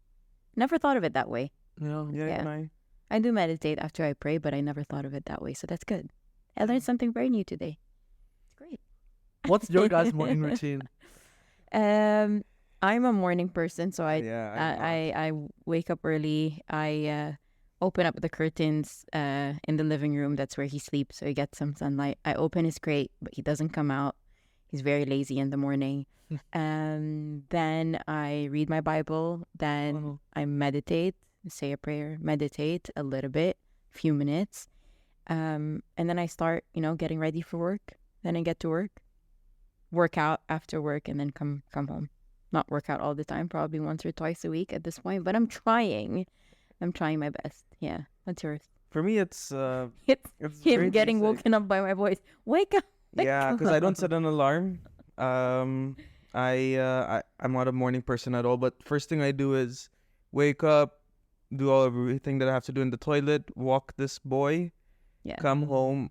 Never thought of it that way.
Yeah.
Yeah.
Yeah.
Can I?
I do meditate after I pray, but I never thought of it that way. So that's good. I learned something very new today. It's great.
What's your guys' morning routine?
I'm a morning person, so
Yeah.
I wake up early. I open up the curtains in the living room. That's where he sleeps, so he gets some sunlight. I open his crate, but he doesn't come out. He's very lazy in the morning. Then I read my Bible. Then I meditate, say a prayer, meditate a little bit, few minutes. And then I start, getting ready for work. Then I get to work out after work, and then come home. Not work out all the time, probably once or twice a week at this point, but I'm trying my best. Yeah. What's yours?
For me, it's
It's him
very
getting
basic.
woken up by my voice. Wake up.
Yeah, because I don't set an alarm. I'm not a morning person at all. But first thing I do is wake up, do all everything that I have to do in the toilet, walk this boy,
Yeah.
come home.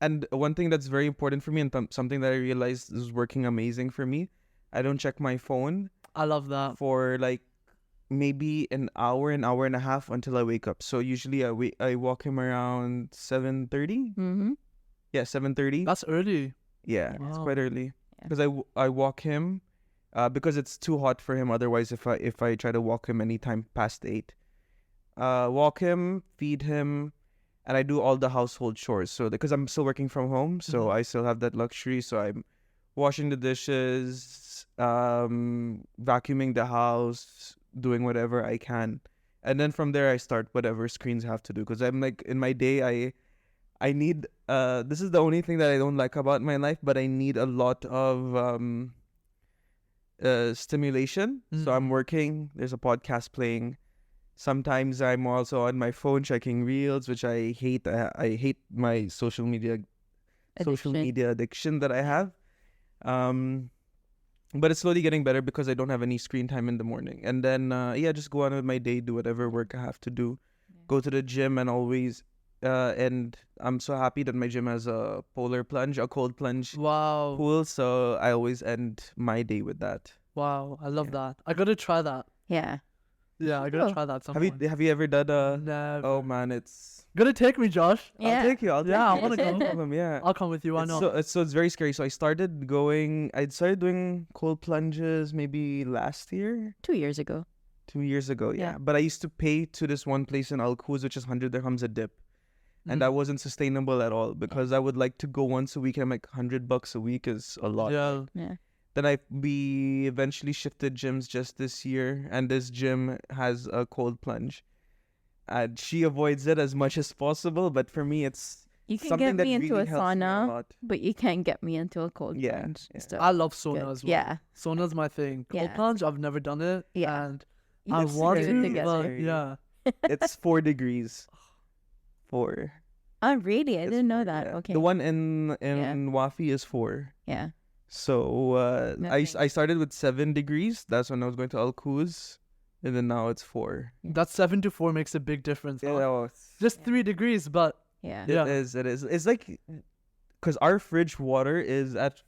And one thing that's very important for me, and something that I realized is working amazing for me, I don't check my phone
I love that.
for like maybe an hour and a half until I wake up. So usually I walk him around 7:30.
Mm-hmm.
Yeah, 7:30.
That's early.
Yeah, it's
Wow.
quite early
Yeah.
because I walk him, because it's too hot for him. Otherwise, if I try to walk him anytime past 8, walk him, feed him, and I do all the household chores. So because I'm still working from home, so
Mhm.
I still have that luxury. So I'm washing the dishes, vacuuming the house, doing whatever I can, and then from there I start whatever screens have to do. Because I'm like in my day, I need this is the only thing that I don't like about my life, but I need a lot of stimulation. So I'm working, there's a podcast playing. Sometimes I'm also on my phone checking reels, which I hate. I hate my social media addiction that I have. But it's slowly getting better because I don't have any screen time in the morning. And then just go on with my day, do whatever work I have to do. Go to the gym and always and I'm so happy that my gym has a cold plunge
Wow.
pool, so I always end my day with that.
Wow. I love
Yeah.
that. I gotta try that.
Yeah.
Yeah, I gotta
Oh.
try that.
Have you ever done a
Never.
Oh man, it's
Gonna take me, Josh.
Yeah.
I'll take you.
Yeah, I
you.
wanna
It's no
go.
problem, yeah.
I'll come with you. Why not?
It's very scary. So I started doing cold plunges maybe last year,
2 years ago.
2 years ago, yeah.
Yeah.
But I used to pay to this one place in Al Quoz, which is 100 dirhams a dip. And that wasn't sustainable at all because I would like to go once a week and I'm like $100 a week is a lot.
Yeah.
Yeah.
Then we eventually shifted gyms just this year, and this gym has a cold plunge. And she avoids it as much as possible, but for me, it's
You can
something
get me
that
into
really
a
helps me a
sauna,
lot.
but you can't get me into a cold
Yeah,
plunge.
yeah.
So
I love sauna
good.
as well.
Yeah.
Sauna's my thing. Cold
Yeah.
plunge, I've never done it.
Yeah.
And
You
I
just
want
do it
to,
together.
but yeah.
It's 4 degrees. 4.
Oh, really? I
It's
didn't know
4,
that.
yeah.
Okay.
The one in Wafi is 4.
Yeah.
So
Nothing.
I started with 7 degrees. That's when I was going to Al Quoz, and then now it's 4.
That 7 to 4 makes a big difference.
Yeah,
huh?
no,
Just
Yeah.
3 degrees, but
Yeah.
Yeah.
It is. It's like because our fridge water is at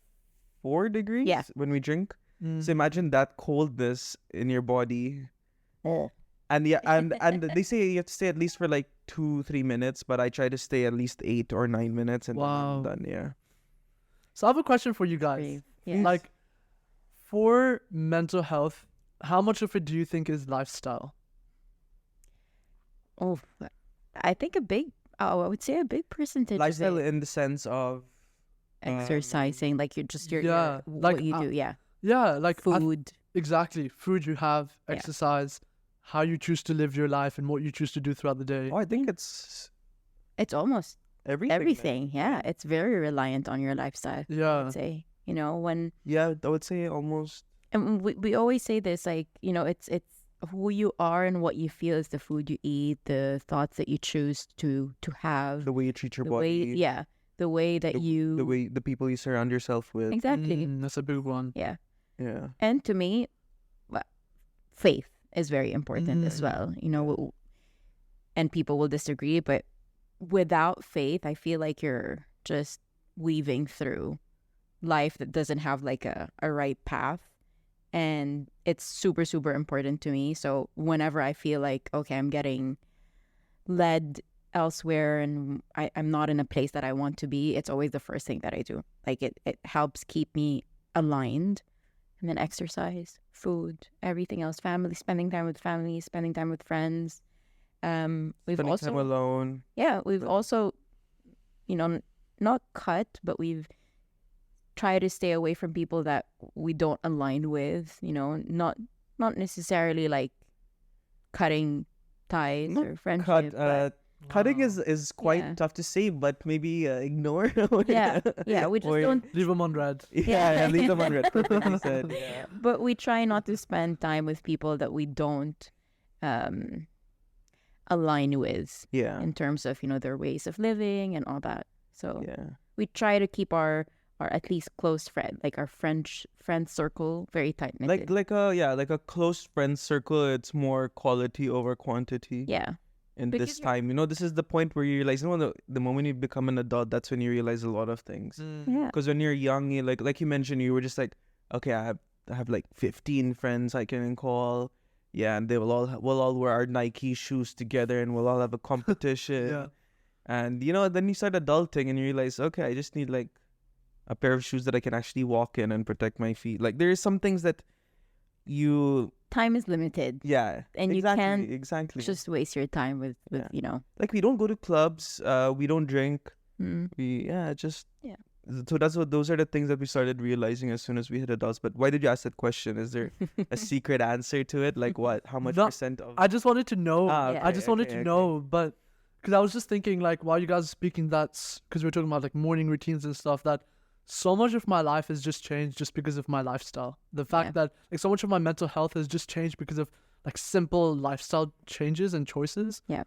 4 degrees
Yeah.
when we drink.
mm,
So imagine that coldness in your body.
Ugh.
And yeah, and they say you have to stay at least for like 2-3 minutes, but I try to stay at least 8 or 9 minutes, and then
Wow.
I'm done. Yeah.
so I have a question for you guys.
Brave. Yeah.
Like, for mental health, how much of it do you think is lifestyle?
Oh, I think I would say a big percentage
Lifestyle
of it,
in the sense of
exercising, like your
Yeah,
what
like,
you do. Yeah.
Yeah, like
Food.
exactly. Food you have,
Yeah.
exercise, how you choose to live your life, and what you choose to do throughout the day.
oh, I think it's
It's almost
everything.
everything. Yeah. It's very reliant on your lifestyle. I
Yeah.
would say, when
Yeah, I would say almost.
and we always say this, like, it's who you are and what you feel is the food you eat, the thoughts that you choose to have,
The way you treat your
the
body.
way, yeah, the way that
The way the people you surround yourself with.
exactly.
That's a big one.
Yeah.
Yeah.
And to me, well, faith is very important as
Mm.
well. And people will disagree, but without faith, I feel like you're just weaving through life that doesn't have like a right path. And it's super, super important to me. So whenever I feel like, okay, I'm getting led elsewhere and I'm not in a place that I want to be, it's always the first thing that I do. Like it helps keep me aligned. And then exercise, food, everything else, spending time with family, spending time with friends. We've
Spending
also
time alone.
we've also, not cut, but we've tried to stay away from people that we don't align with, not necessarily like cutting ties
Not
or friendship. but
Cutting
Wow.
is quite
Yeah.
tough to say, but maybe ignore.
yeah, we just
Or-
don't,
Leave them on red.
Yeah, leave them on red. Perfectly said. Yeah.
but we try not to spend time with people that we don't align with
Yeah.
in terms of, their ways of living and all that. So
Yeah.
we try to keep our or at least close friend, like our friend circle, very tight knitted.
like a close friend circle. It's more quality over quantity.
Yeah.
In
Because
this
you're-
time, this is the point where you realize, the moment you become an adult, that's when you realize a lot of things.
Yeah.
Because when you're young, you like you mentioned, you were just like, okay, I have like 15 friends I can call. Yeah, and we'll all wear our Nike shoes together, and we'll all have a competition.
Yeah.
And then you start adulting, and you realize, okay, I just need like a pair of shoes that I can actually walk in and protect my feet. Like there are some things that you,
Time is limited.
yeah,
And you can't
exactly
just waste your time with
Yeah. like we don't go to clubs, we don't drink.
Mm.
Yeah. So those are the things that we started realizing as soon as we hit adults. But why did you ask that question? Is there a secret answer to it? Like what? How much
No,
percent of?
I just wanted to know.
Yeah.
I just wanted to know, but because I was just thinking, like, while you guys are speaking, that's because we're talking about like morning routines and stuff. That so much of my life has just changed just because of my lifestyle. The fact that like so much of my mental health has just changed because of like simple lifestyle changes and choices.
Yeah.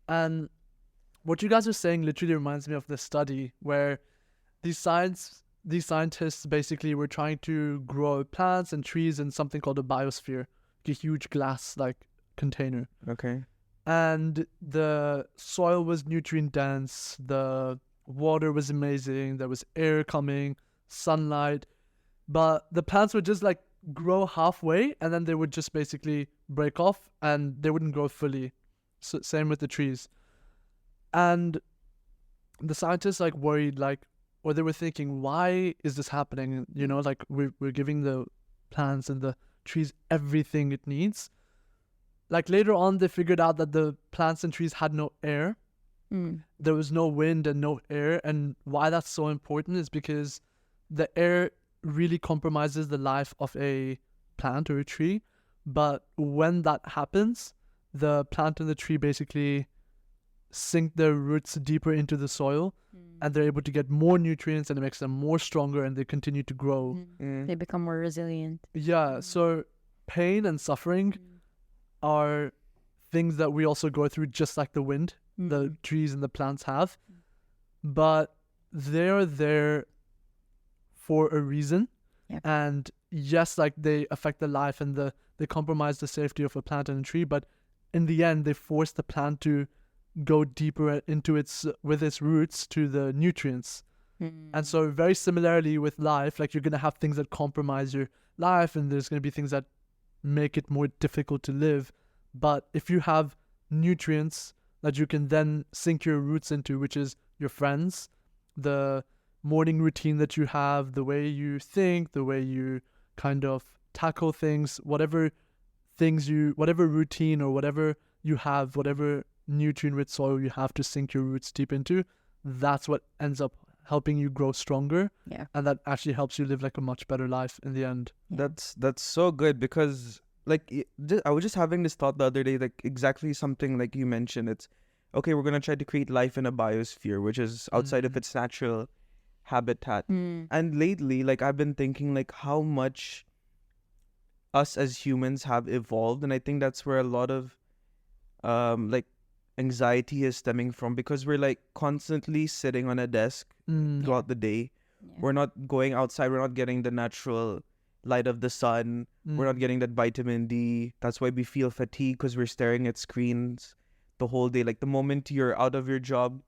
And what you guys are saying literally reminds me of this study where these scientists basically were trying to grow plants and trees in something called a biosphere, a huge glass like container.
Okay.
And the soil was nutrient dense, the water was amazing, there was air coming, sunlight, but the plants would just like grow halfway and then they would just basically break off and they wouldn't grow fully. So, same with the trees. And the scientists like worried, like, or they were thinking, why is this happening? Like we're giving the plants and the trees everything it needs. Like later on, they figured out that the plants and trees had no air.
Mm.
There was no wind and no air. And why that's so important is because the air really compromises the life of a plant or a tree. But when that happens, the plant and the tree basically sink their roots deeper into the soil and they're able to get more nutrients and it makes them more stronger and they continue to grow.
They become more resilient.
Yeah, so pain and suffering are things that we also go through just like the wind, the trees and the plants have. But they're there for a reason.
Yep.
And yes, like they affect the life and they compromise the safety of a plant and a tree, but in the end they force the plant to go deeper into with its roots to the nutrients. And so very similarly with life, like you're going to have things that compromise your life and there's going to be things that make it more difficult to live. But if you have nutrients that you can then sink your roots into, which is your friends, the morning routine that you have, the way you think, the way you kind of tackle things, whatever routine or whatever you have, whatever nutrient-rich soil you have to sink your roots deep into, that's what ends up helping you grow stronger.
Yeah.
And that actually helps you live like a much better life in the end.
That's so good because like I was just having this thought the other day, like exactly something like you mentioned. It's okay, we're gonna try to create life in a biosphere, which is outside of its natural habitat. And lately, like I've been thinking like how much us as humans have evolved, and I think that's where a lot of like anxiety is stemming from, because we're like constantly sitting on a desk throughout the day. We're not going outside, we're not getting the natural light of the sun, we're not getting that vitamin D. That's why we feel fatigue, because we're staring at screens the whole day. Like the moment you're out of your job,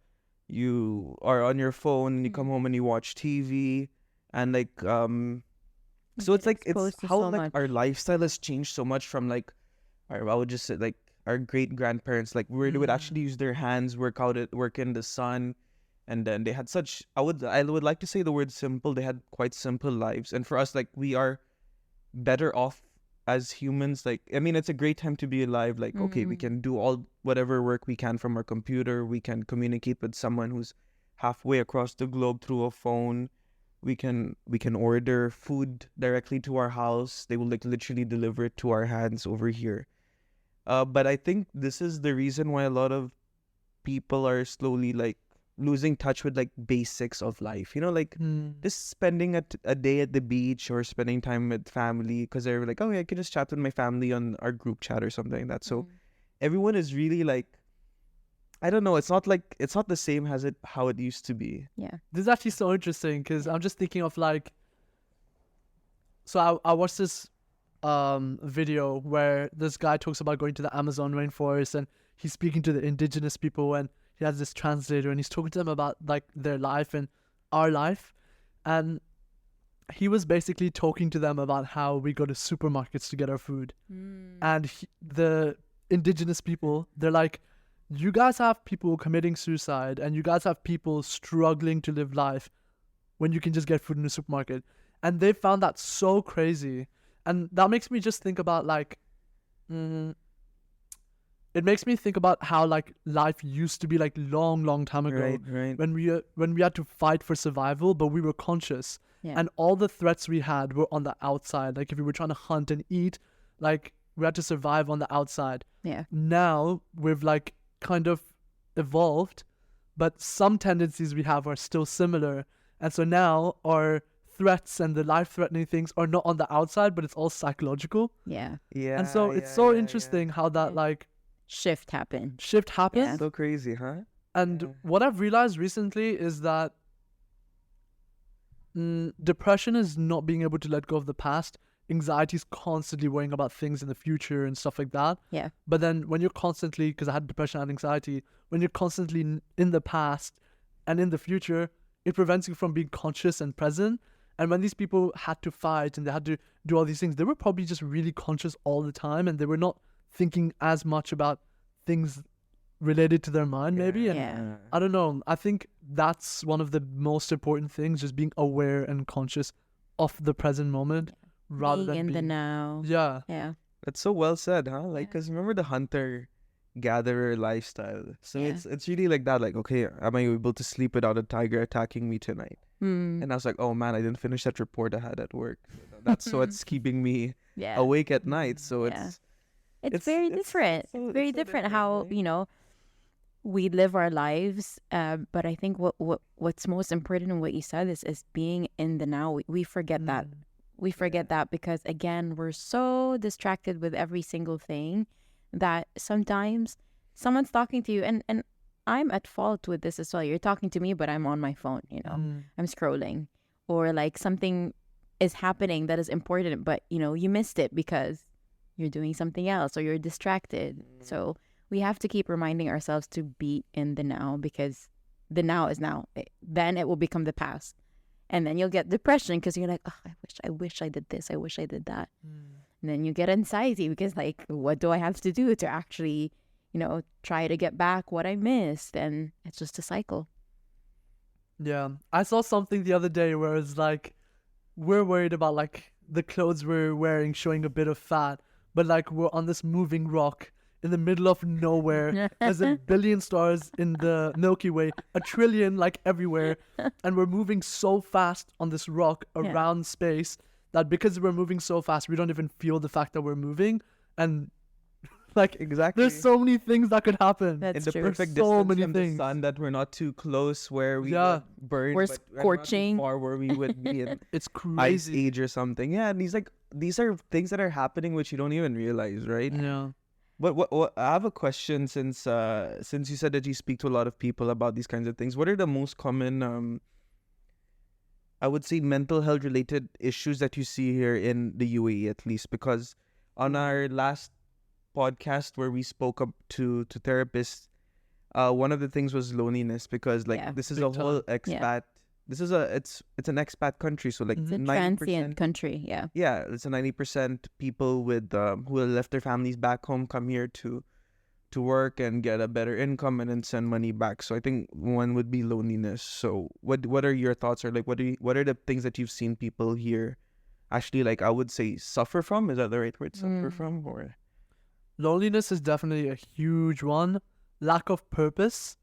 you are on your phone and you come home and you watch TV, and like so it's like it's how like our lifestyle has changed so much from like I would just say like our great grandparents, like where they would actually use their hands, work in the sun, and then they had such I would like to say the word simple. They had quite simple lives, and for us, like we are better off as humans. Like I mean, it's a great time to be alive. Like okay, we can do whatever work we can from our computer. We can communicate with someone who's halfway across the globe through a phone. We can order food directly to our house. They will like literally deliver it to our hands over here. But I think this is the reason why a lot of people are slowly like losing touch with like basics of life. You know, like just spending a day at the beach or spending time with family, because they're like, oh yeah, I can just chat with my family on our group chat or something like that. So everyone is really like I don't know. It's not the same as how it used to be.
Yeah.
This is actually so interesting because I'm just thinking of like. So I watched this video where this guy talks about going to the Amazon rainforest and he's speaking to the indigenous people and he has this translator and he's talking to them about like their life and our life, and he was basically talking to them about how we go to supermarkets to get our food. And the indigenous people, they're like, you guys have people committing suicide and you guys have people struggling to live life when you can just get food in the supermarket. And they found that so crazy. And that makes me just think about like, it makes me think about how like life used to be like long time ago.
Right.
When we had to fight for survival, but we were conscious.
Yeah.
And all the threats we had were on the outside. Like if we were trying to hunt and eat, like we had to survive on the outside.
Yeah.
Now we've like kind of evolved, but some tendencies we have are still similar. And so now our threats and the life-threatening things are not on the outside, but it's all psychological.
Yeah.
Yeah.
And so it's so interesting how that like
Shift happened.
shift happens.
Yeah.
So crazy, huh?
And
Yeah.
what I've realized recently is that depression is not being able to let go of the past. Anxiety is constantly worrying about things in the future and stuff like that.
Yeah.
But then when you're constantly, because I had depression and anxiety, when you're constantly in the past and in the future, it prevents you from being conscious and present. And when these people had to fight and they had to do all these things, they were probably just really conscious all the time and they were not thinking as much about things related to their mind, maybe. And
Yeah.
I don't know. I think that's one of the most important things, just being aware and conscious of the present moment rather
Being
than
in the
being...
now.
Yeah.
Yeah.
That's so well said, huh? Like,
Yeah.
cause remember the hunter gatherer lifestyle. So
Yeah.
it's really like that. Like, okay, am I able to sleep without a tiger attacking me tonight?
Mm.
And I was like, oh man, I didn't finish that report I had at work. That's what's keeping me
Yeah.
awake at night. So
Yeah.
it's
It's very different.
so-
It's very
it's so
different
different,
how,
right?
you know, we live our lives. But I think what's most important in what you said is being in the now. We forget that. We forget that because, again, we're so distracted with every single thing that sometimes someone's talking to you, and I'm at fault with this as well. You're talking to me, but I'm on my phone, you know, I'm scrolling, or like something is happening that is important, but, you know, you missed it because you're doing something else or you're distracted. So we have to keep reminding ourselves to be in the now, because the now is now. Then it will become the past. And then you'll get depression because you're like, oh, I wish I did this. I wish I did that. And then you get anxiety because, like, what do I have to do to actually, you know, try to get back what I missed? And it's just a cycle.
Yeah. I saw something the other day where it's like, we're worried about like the clothes we're wearing showing a bit of fat, but like we're on this moving rock in the middle of nowhere. There's a billion stars in the Milky Way, a trillion like everywhere, and we're moving so fast on this rock around space that because we're moving so fast, we don't even feel the fact that we're moving. And like,
exactly
there's so many things that could happen.
That's
in the
true.
perfect
So
distance
many
from
things.
the sun, that we're not too close where we
Yeah.
get burned.
We're
but not too
scorching.
far where we would be in
It's
ice
crazy.
age or something. Yeah, and these are things that are happening which you don't even realize, right?
Yeah.
What I have a question, since you said that you speak to a lot of people about these kinds of things. What are the most common I would say mental health related issues that you see here in the UAE, at least? Because on our last podcast where we spoke up to therapists, one of the things was loneliness, because like
Yeah.
this is
Big
a whole
time.
expat. This is it's an expat country, so like
It's a
90%.
transient country. Yeah.
Yeah, it's a 90% people with who have left their families back home come here to work and get a better income and then send money back. So I think one would be loneliness. So what are your thoughts, or like what are the things that you've seen people here actually, like, I would say, suffer from? Is that the right word? Suffer from? Or
Loneliness is definitely a huge one. Lack of purpose.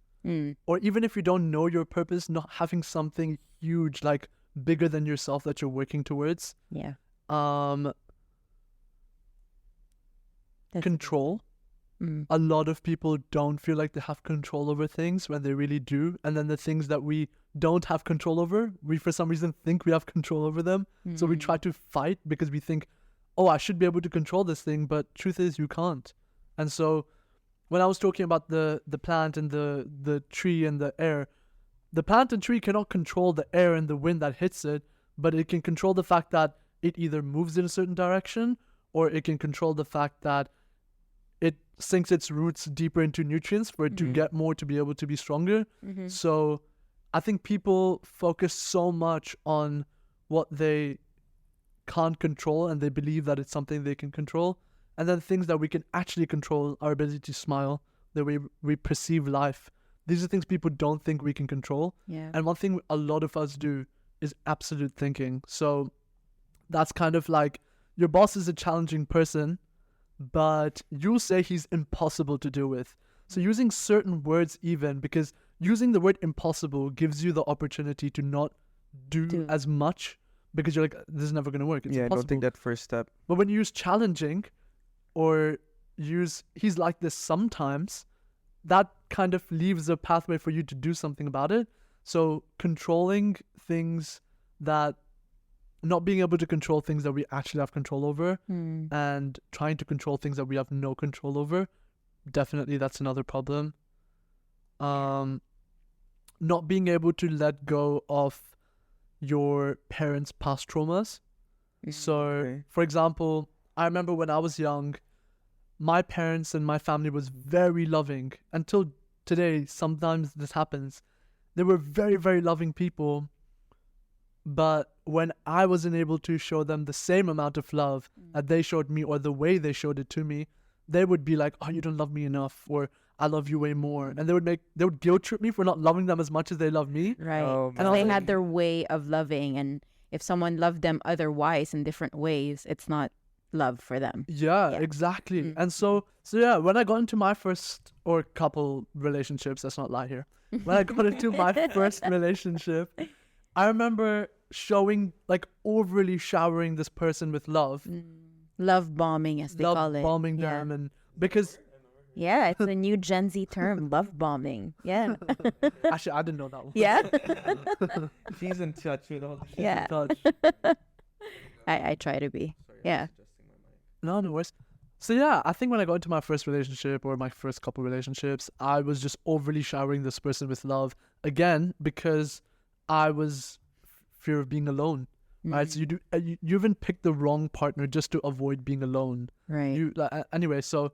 Or even if you don't know your purpose, not having something huge, like bigger than yourself that you're working towards.
Yeah.
Control.
Mm.
A lot of people don't feel like they have control over things when they really do. And then the things that we don't have control over, we for some reason think we have control over them. So we try to fight because we think, oh, I should be able to control this thing. But truth is, you can't. And so when I was talking about the plant and the tree and the air, the plant and tree cannot control the air and the wind that hits it, but it can control the fact that it either moves in a certain direction, or it can control the fact that it sinks its roots deeper into nutrients for it to get more, to be able to be stronger. So I think people focus so much on what they can't control, and they believe that it's something they can control. And then things that we can actually control, our ability to smile, the way we perceive life. These are things people don't think we can control.
Yeah.
And one thing a lot of us do is absolute thinking. So that's kind of like, your boss is a challenging person, but you'll say he's impossible to deal with. So using certain words, even, because using the word impossible gives you the opportunity to not do as much, because you're like, this is never going to work. It's impossible.
Don't take that first step.
But when you use challenging, or use he's like this sometimes, that kind of leaves a pathway for you to do something about it. So controlling things that, not being able to control things that we actually have control over, and trying to control things that we have no control over, definitely that's another problem. Not being able to let go of your parents' past traumas. So, for example, I remember when I was young, my parents and my family was very loving. Until today, sometimes this happens. They were very, very loving people. But when I wasn't able to show them the same amount of love that they showed me, or the way they showed it to me, they would be like, oh, you don't love me enough, or I love you way more. And they would guilt trip me for not loving them as much as they love me.
Right.
Oh,
And they had their way of loving, and if someone loved them otherwise in different ways, it's not love for them.
Yeah, exactly. And so yeah, when I got into my first or couple relationships, let's not lie here. When I got into my first relationship, I remember overly showering this person with love.
Love bombing, as they call it.
Love bombing them, and because
yeah, it's a new Gen Z term, love bombing. Yeah.
actually I didn't know that one.
Yeah.
She's in touch with all the shit.
Yeah.
Touch.
I try to be. Yeah.
No worries. So yeah, I think when I got into my first relationship, or my first couple relationships, I was just overly showering this person with love, again, because I was fear of being alone. Right, so you even picked the wrong partner just to avoid being alone.
Right.
Anyway, so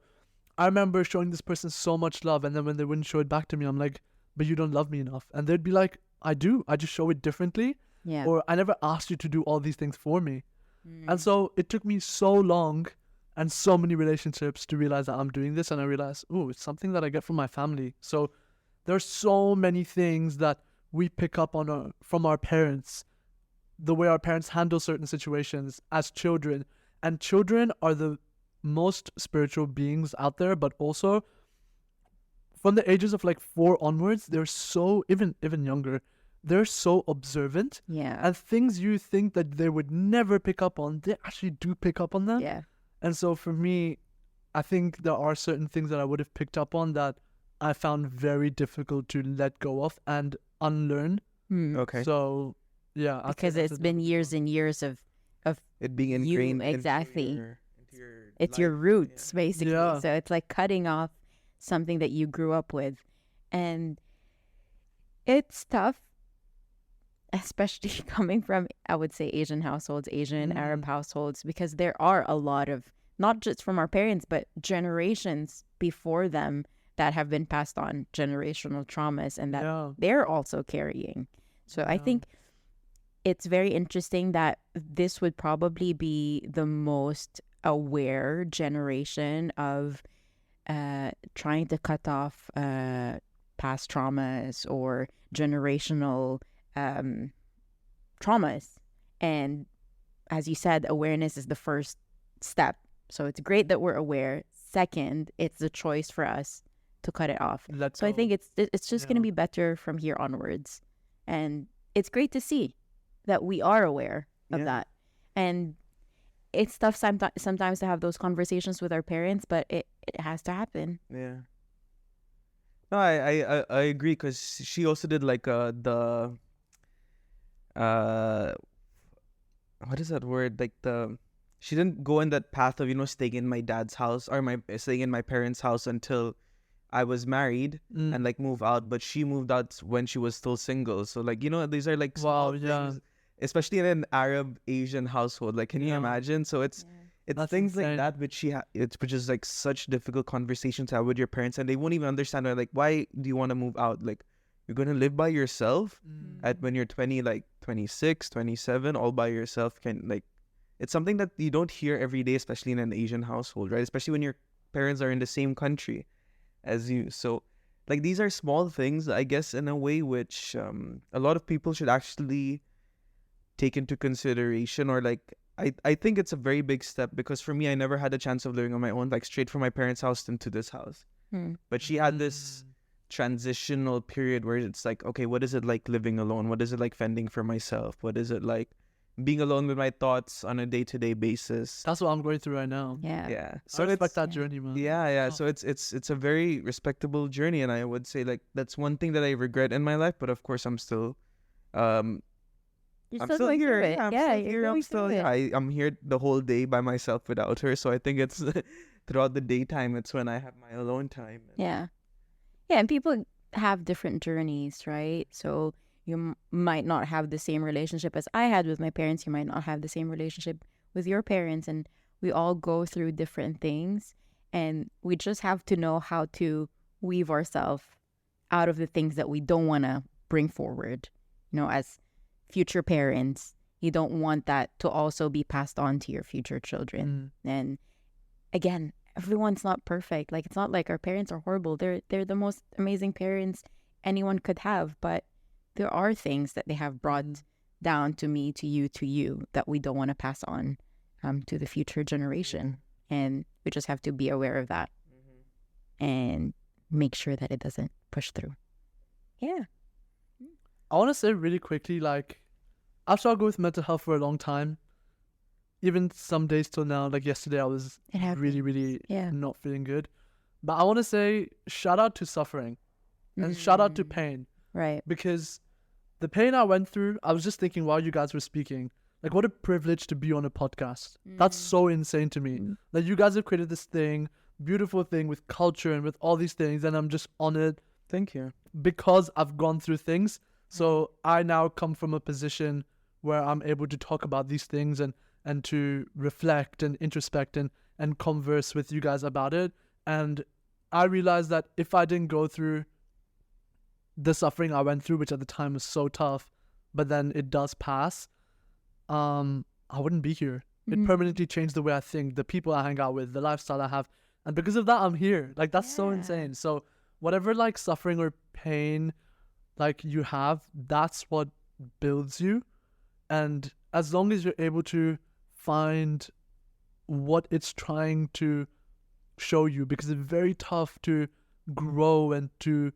I remember showing this person so much love, and then when they wouldn't show it back to me, I'm like, but you don't love me enough. And they'd be like, I do, I just show it differently.
Yeah.
Or I never asked you to do all these things for me. And so it took me so long and so many relationships to realize that I'm doing this, and I realized, oh, it's something that I get from my family. So there's so many things that we pick up on from our parents, the way our parents handle certain situations as children. And children are the most spiritual beings out there, but also from the ages of 4 onwards, they're so, even younger, they're so observant.
Yeah.
And things you think that they would never pick up on, they actually do pick up on them.
Yeah.
And so for me, I think there are certain things that I would have picked up on that I found very difficult to let go of and unlearn.
Okay.
So yeah,
Because it's been years and years of
it being
you,
ingrained
exactly.
into your
It's
life.
your roots, basically.
Yeah.
So it's like cutting off something that you grew up with. And it's tough, especially coming from, I would say, Asian households, Asian Arab households, because there are a lot of, not just from our parents, but generations before them that have been passed on generational traumas, and that they're also carrying. So I think it's very interesting that this would probably be the most aware generation of trying to cut off past traumas or generational traumas. And as you said, awareness is the first step. So it's great that we're aware. Second, it's a choice for us to cut it off. So I think it's just going to be better from here onwards. And it's great to see that we are aware of that. And it's tough sometimes to have those conversations with our parents, but it has to happen.
Yeah. No, I agree, because she also did the what is that word? She didn't go in that path of staying in my dad's house or staying in my parents' house until I was married and like move out, but she moved out when she was still single. So like, these are like small things, especially in an Arab Asian household. Like, can you imagine? So it's
That's
things
insane.
like that which is like such difficult conversations to have with your parents, and they won't even understand. Like, why do you want to move out? Like, you're gonna live by yourself at when you're 20, like 26, 27, all by yourself. It's something that you don't hear every day, especially in an Asian household, right? Especially when your parents are in the same country as you. So like, these are small things, I guess, in a way, which a lot of people should actually take into consideration. Or like, I think it's a very big step, because for me, I never had a chance of living on my own, like straight from my parents' house into this house. But she had this transitional period where it's like, okay, what is it like living alone? What is it like fending for myself? What is it like being alone with my thoughts on a day-to-day basis?
That's what I'm going through right now.
Yeah.
So
I respect that journey, man.
Yeah. So it's a very respectable journey, and I would say like that's one thing that I regret in my life. But of course, I'm still
You're
I'm
still
still
going
here.
through it.
Yeah, I'm
Yeah,
still
you're
here.
going
I'm still
through it.
I'm here the whole day by myself without her. So I think it's throughout the daytime, it's when I have my alone time.
Yeah. Yeah, and people have different journeys, right? So you might not have the same relationship as I had with my parents. You might not have the same relationship with your parents. And we all go through different things. And we just have to know how to weave ourselves out of the things that we don't want to bring forward. As future parents, you don't want that to also be passed on to your future children. And again, everyone's not perfect. Like, it's not like our parents are horrible. They're the most amazing parents anyone could have. But there are things that they have brought down to me, to you, that we don't want to pass on to the future generation. And we just have to be aware of that and make sure that it doesn't push through. Yeah.
I want to say really quickly, like, I've struggled with mental health for a long time. Even some days till now, like yesterday, I was really, really not feeling good. But I want to say shout out to suffering and shout out to pain.
Right.
Because the pain I went through, I was just thinking while you guys were speaking, like, what a privilege to be on a podcast. That's so insane to me. Like, you guys have created this thing, beautiful thing with culture and with all these things, and I'm just honored.
Thank you.
Because I've gone through things. So I now come from a position where I'm able to talk about these things and to reflect and introspect and converse with you guys about it. And I realized that if I didn't go through the suffering I went through, which at the time was so tough, but then it does pass, I wouldn't be here. It permanently changed the way I think, the people I hang out with, the lifestyle I have. And because of that, I'm here. Like, that's so insane. So whatever, like, suffering or pain, like, you have, that's what builds you. And as long as you're able to find what it's trying to show you, because it's very tough to grow and to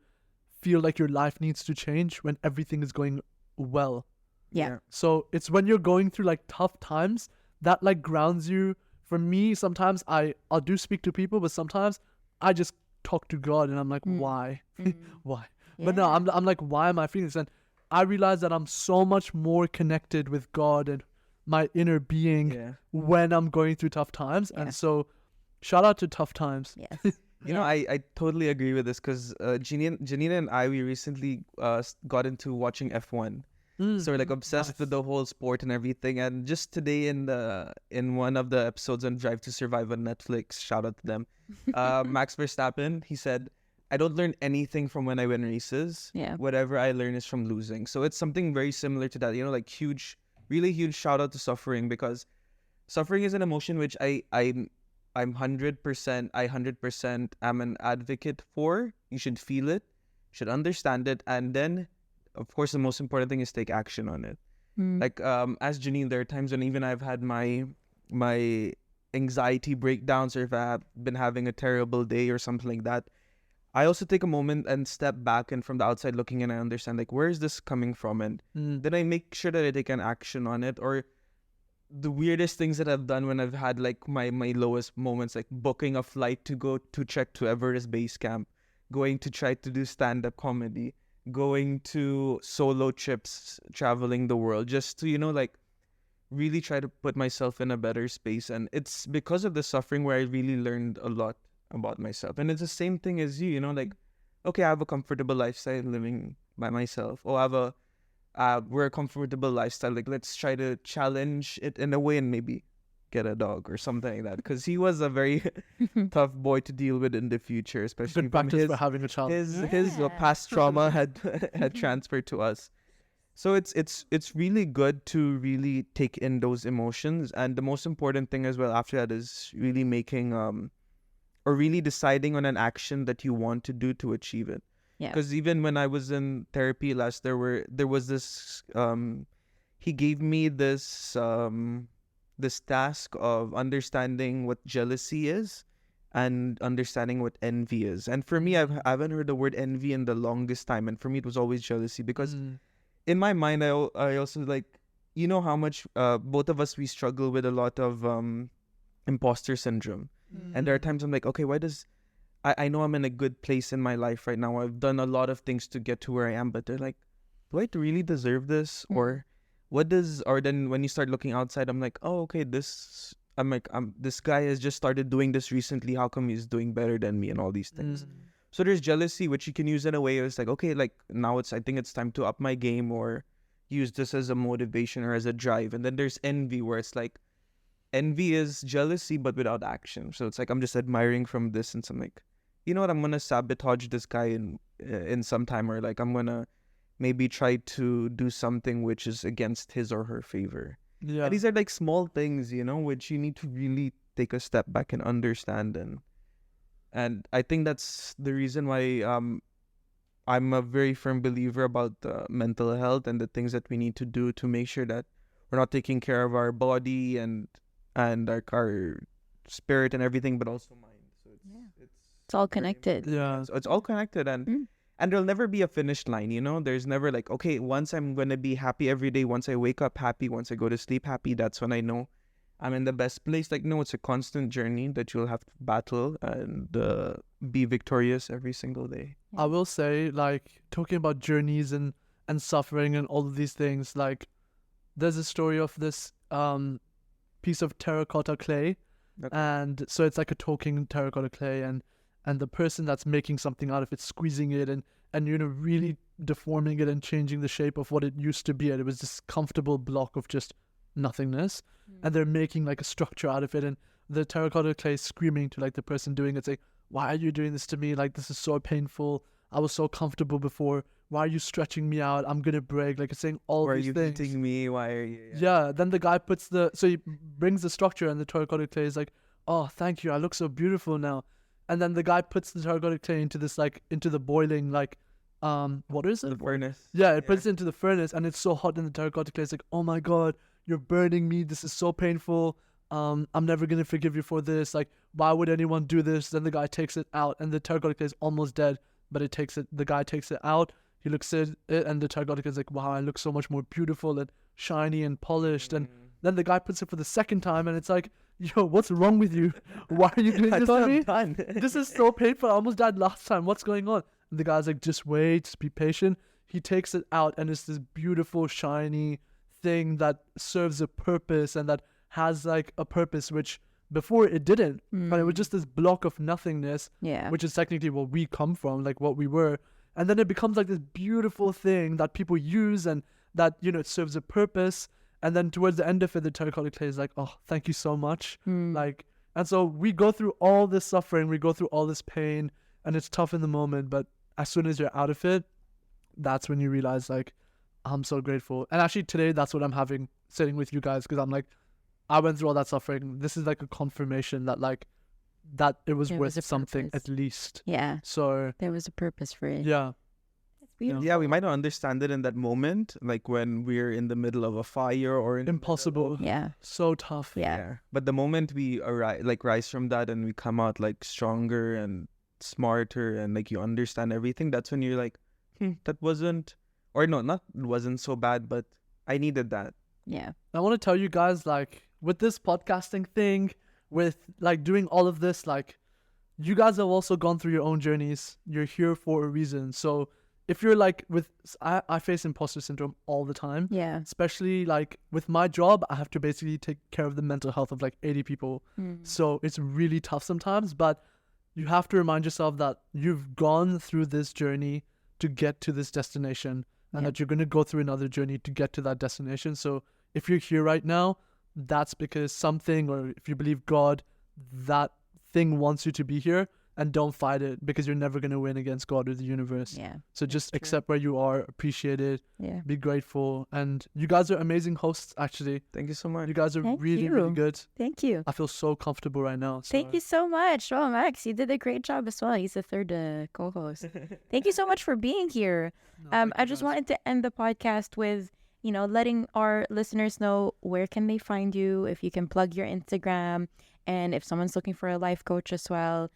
feel like your life needs to change when everything is going well.
Yeah.
So it's when you're going through like tough times that like grounds you. For me, sometimes I'll do speak to people, but sometimes I just talk to God and I'm like, why? Why? But no, I'm like, why am I feeling this? And I realize that I'm so much more connected with God and my inner being when I'm going through tough times. And so shout out to tough times.
Yes.
I totally agree with this, because Janina and I, we recently got into watching F1. So we're like obsessed with the whole sport and everything. And just today in one of the episodes on Drive to Survive on Netflix, shout out to them, Max Verstappen, he said, I don't learn anything from when I win races.
Yeah.
Whatever I learn is from losing. So it's something very similar to that. Like really huge shout out to suffering, because suffering is an emotion which I'm 100% am an advocate for. You should feel it, should understand it, and then, of course, the most important thing is take action on it. Like, as Janine, there are times when even I've had my anxiety breakdowns, or if I have been having a terrible day or something like that, I also take a moment and step back, and from the outside looking in, I understand, like, where is this coming from? And then I make sure that I take an action on it. Or the weirdest things that I've done when I've had like my lowest moments, like booking a flight to go to trek to Everest Base Camp, going to try to do stand-up comedy, going to solo trips, traveling the world, just to, like, really try to put myself in a better space. And it's because of the suffering where I really learned a lot about myself. And it's the same thing as you know, like, okay, I have a comfortable lifestyle living by myself. Or I have we're a comfortable lifestyle. Like, let's try to challenge it in a way and maybe get a dog or something like that. Because he was a very tough boy to deal with in the future, especially
Good
from
practice for having a child.
his past trauma had transferred to us. So it's really good to really take in those emotions, and the most important thing as well after that is really making or really deciding on an action that you want to do to achieve it.
Yeah.
Because even when I was in therapy last, there was this he gave me this this task of understanding what jealousy is and understanding what envy is. And for me, I haven't heard the word envy in the longest time, and for me it was always jealousy because in my mind, I also like, you know how much both of us, we struggle with a lot of imposter syndrome. And there are times I'm like, okay, why does I know I'm in a good place in my life right now. I've done a lot of things to get to where I am, but they're like, do I really deserve this? Or then when you start looking outside, I'm like, oh, okay, this guy has just started doing this recently. How come he's doing better than me and all these things? So there's jealousy, which you can use in a way. It's like, okay, like now I think it's time to up my game or use this as a motivation or as a drive. And then there's envy, where it's like, envy is jealousy, but without action. So it's like, I'm just admiring from distance. I'm like, you know what? I'm going to sabotage this guy in some time, or like, I'm going to maybe try to do something which is against his or her favor.
Yeah.
And these are like small things, which you need to really take a step back and understand. And I think that's the reason why I'm a very firm believer about mental health and the things that we need to do to make sure that we're not taking care of our body and our spirit and everything, but also mind. So
it's all connected.
Yeah.
So it's all connected, and there'll never be a finish line. There's never like, okay, once I'm gonna be happy every day, once I wake up happy, once I go to sleep happy, that's when I know I'm in the best place. Like, no, it's a constant journey that you'll have to battle and be victorious every single day.
I will say, like, talking about journeys and suffering and all of these things, like, there's a story of this piece of terracotta clay.
Okay.
And so it's like a talking terracotta clay, and the person that's making something out of it, squeezing it and really deforming it and changing the shape of what it used to be. And it was this comfortable block of just nothingness. And they're making like a structure out of it, and the terracotta clay is screaming to like the person doing it, saying, why are you doing this to me? Like, this is so painful. I was so comfortable before. Why are you stretching me out? I'm gonna break. Like, it's saying all
Why
these
are you
things.
hitting me? Why are you?
Yeah. Then the guy he brings the structure, and the terracotta clay is like, oh, thank you. I look so beautiful now. And then the guy puts the terracotta clay into the boiling, like, what is it?
The furnace.
Yeah, it puts it into the furnace, and it's so hot in the terracotta clay. It's like, oh my God, you're burning me. This is so painful. I'm never going to forgive you for this. Like, why would anyone do this? Then the guy takes it out, and the terracotta clay is almost dead, but the guy takes it out. He looks at it, and the terracotta clay is like, wow, I look so much more beautiful and shiny and polished. And then the guy puts it for the second time, and it's like, yo, what's wrong with you? Why are you doing this to me?
Done.
This is so painful. I almost died last time. What's going on? And the guy's like, just wait, just be patient. He takes it out, and it's this beautiful, shiny thing that serves a purpose and that has like a purpose, which before it didn't. But it was just this block of nothingness, which is technically what we come from, like what we were. And then it becomes like this beautiful thing that people use, and that, it serves a purpose. And then towards the end of it, the terracotta clay is like, oh, thank you so much. Like, and so we go through all this suffering, we go through all this pain, and it's tough in the moment. But as soon as you're out of it, that's when you realize, like, I'm so grateful. And actually today, that's what I'm having sitting with you guys, because I'm like, I went through all that suffering. This is like a confirmation that, like, that it was worth something at least.
Yeah.
So
there was a purpose for it.
Yeah.
That's beautiful.
Yeah, we might not understand it in that moment, like when we're in the middle of a fire or
impossible.
Yeah.
So tough.
Yeah.
But the moment we rise from that and we come out like stronger and smarter, and like you understand everything, that's when you're like, that wasn't so bad, but I needed that.
Yeah.
I want to tell you guys, like, with this podcasting thing, with like doing all of this, like, you guys have also gone through your own journeys. You're here for a reason. So if you're like I face imposter syndrome all the time.
Yeah.
Especially like with my job, I have to basically take care of the mental health of like 80 people. So it's really tough sometimes, but you have to remind yourself that you've gone through this journey to get to this destination, and that you're going to go through another journey to get to that destination. So if you're here right now, that's because something, or if you believe God, that thing wants you to be here, and don't fight it, because you're never going to win against God or the universe.
Yeah.
So just accept where you are, appreciate it,
Yeah.
be grateful. And you guys are amazing hosts, actually.
Thank you so much.
You guys are
Thank
really,
you.
really good.
Thank you.
I feel so comfortable right now. So
Thank you so much. Well, Max, you did a great job as well. He's the third co-host. Thank you so much for being here.
No, thank
I
you
just
guys.
wanted to end the podcast with, letting our listeners know where can they find you, if you can plug your Instagram, and if someone's looking for a life coach as well,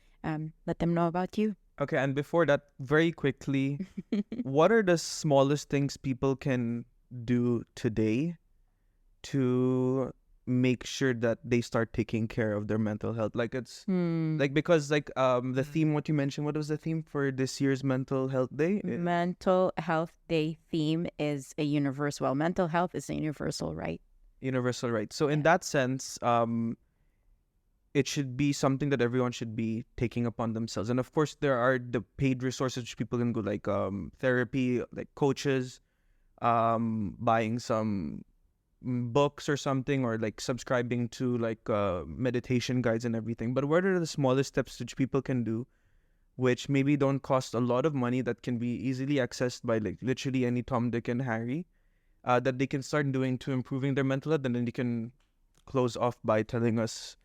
let them know about you.
Okay, and before that, very quickly, what are the smallest things people can do today to make sure that they start taking care of their mental health? Like it's like, because like the theme, what you mentioned, what was the theme for this year's Mental Health Day?
Mental Health Day theme is a universal. Well, mental health is a universal right.
Universal right. So in that sense, it should be something that everyone should be taking upon themselves. And of course, there are the paid resources which people can go, like therapy, like coaches, buying some books or something, or like subscribing to like meditation guides and everything. But what are the smallest steps which people can do, which maybe don't cost a lot of money, that can be easily accessed by like literally any Tom, Dick, and Harry, that they can start doing to improving their mental health? And then you can close off by telling us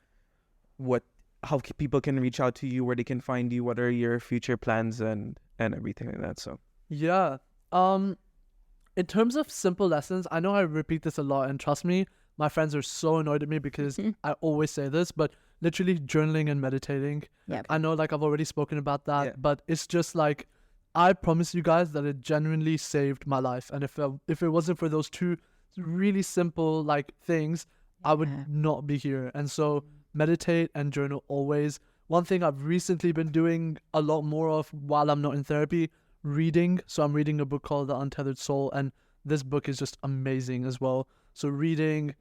how people can reach out to you, where they can find you, what are your future plans, and everything like that. So
Yeah. In terms of simple lessons, I know I repeat this a lot, and trust me, my friends are so annoyed at me because I always say this, but literally journaling and meditating.
Yep.
I know like I've already spoken about that,
Yeah.
but it's just like, I promise you guys that it genuinely saved my life. And if it wasn't for those two really simple like things, I would not be here. And so meditate and journal always. One thing I've recently been doing a lot more of while I'm not in therapy, reading. So I'm reading a book called The Untethered Soul, and this book is just amazing as well. So reading,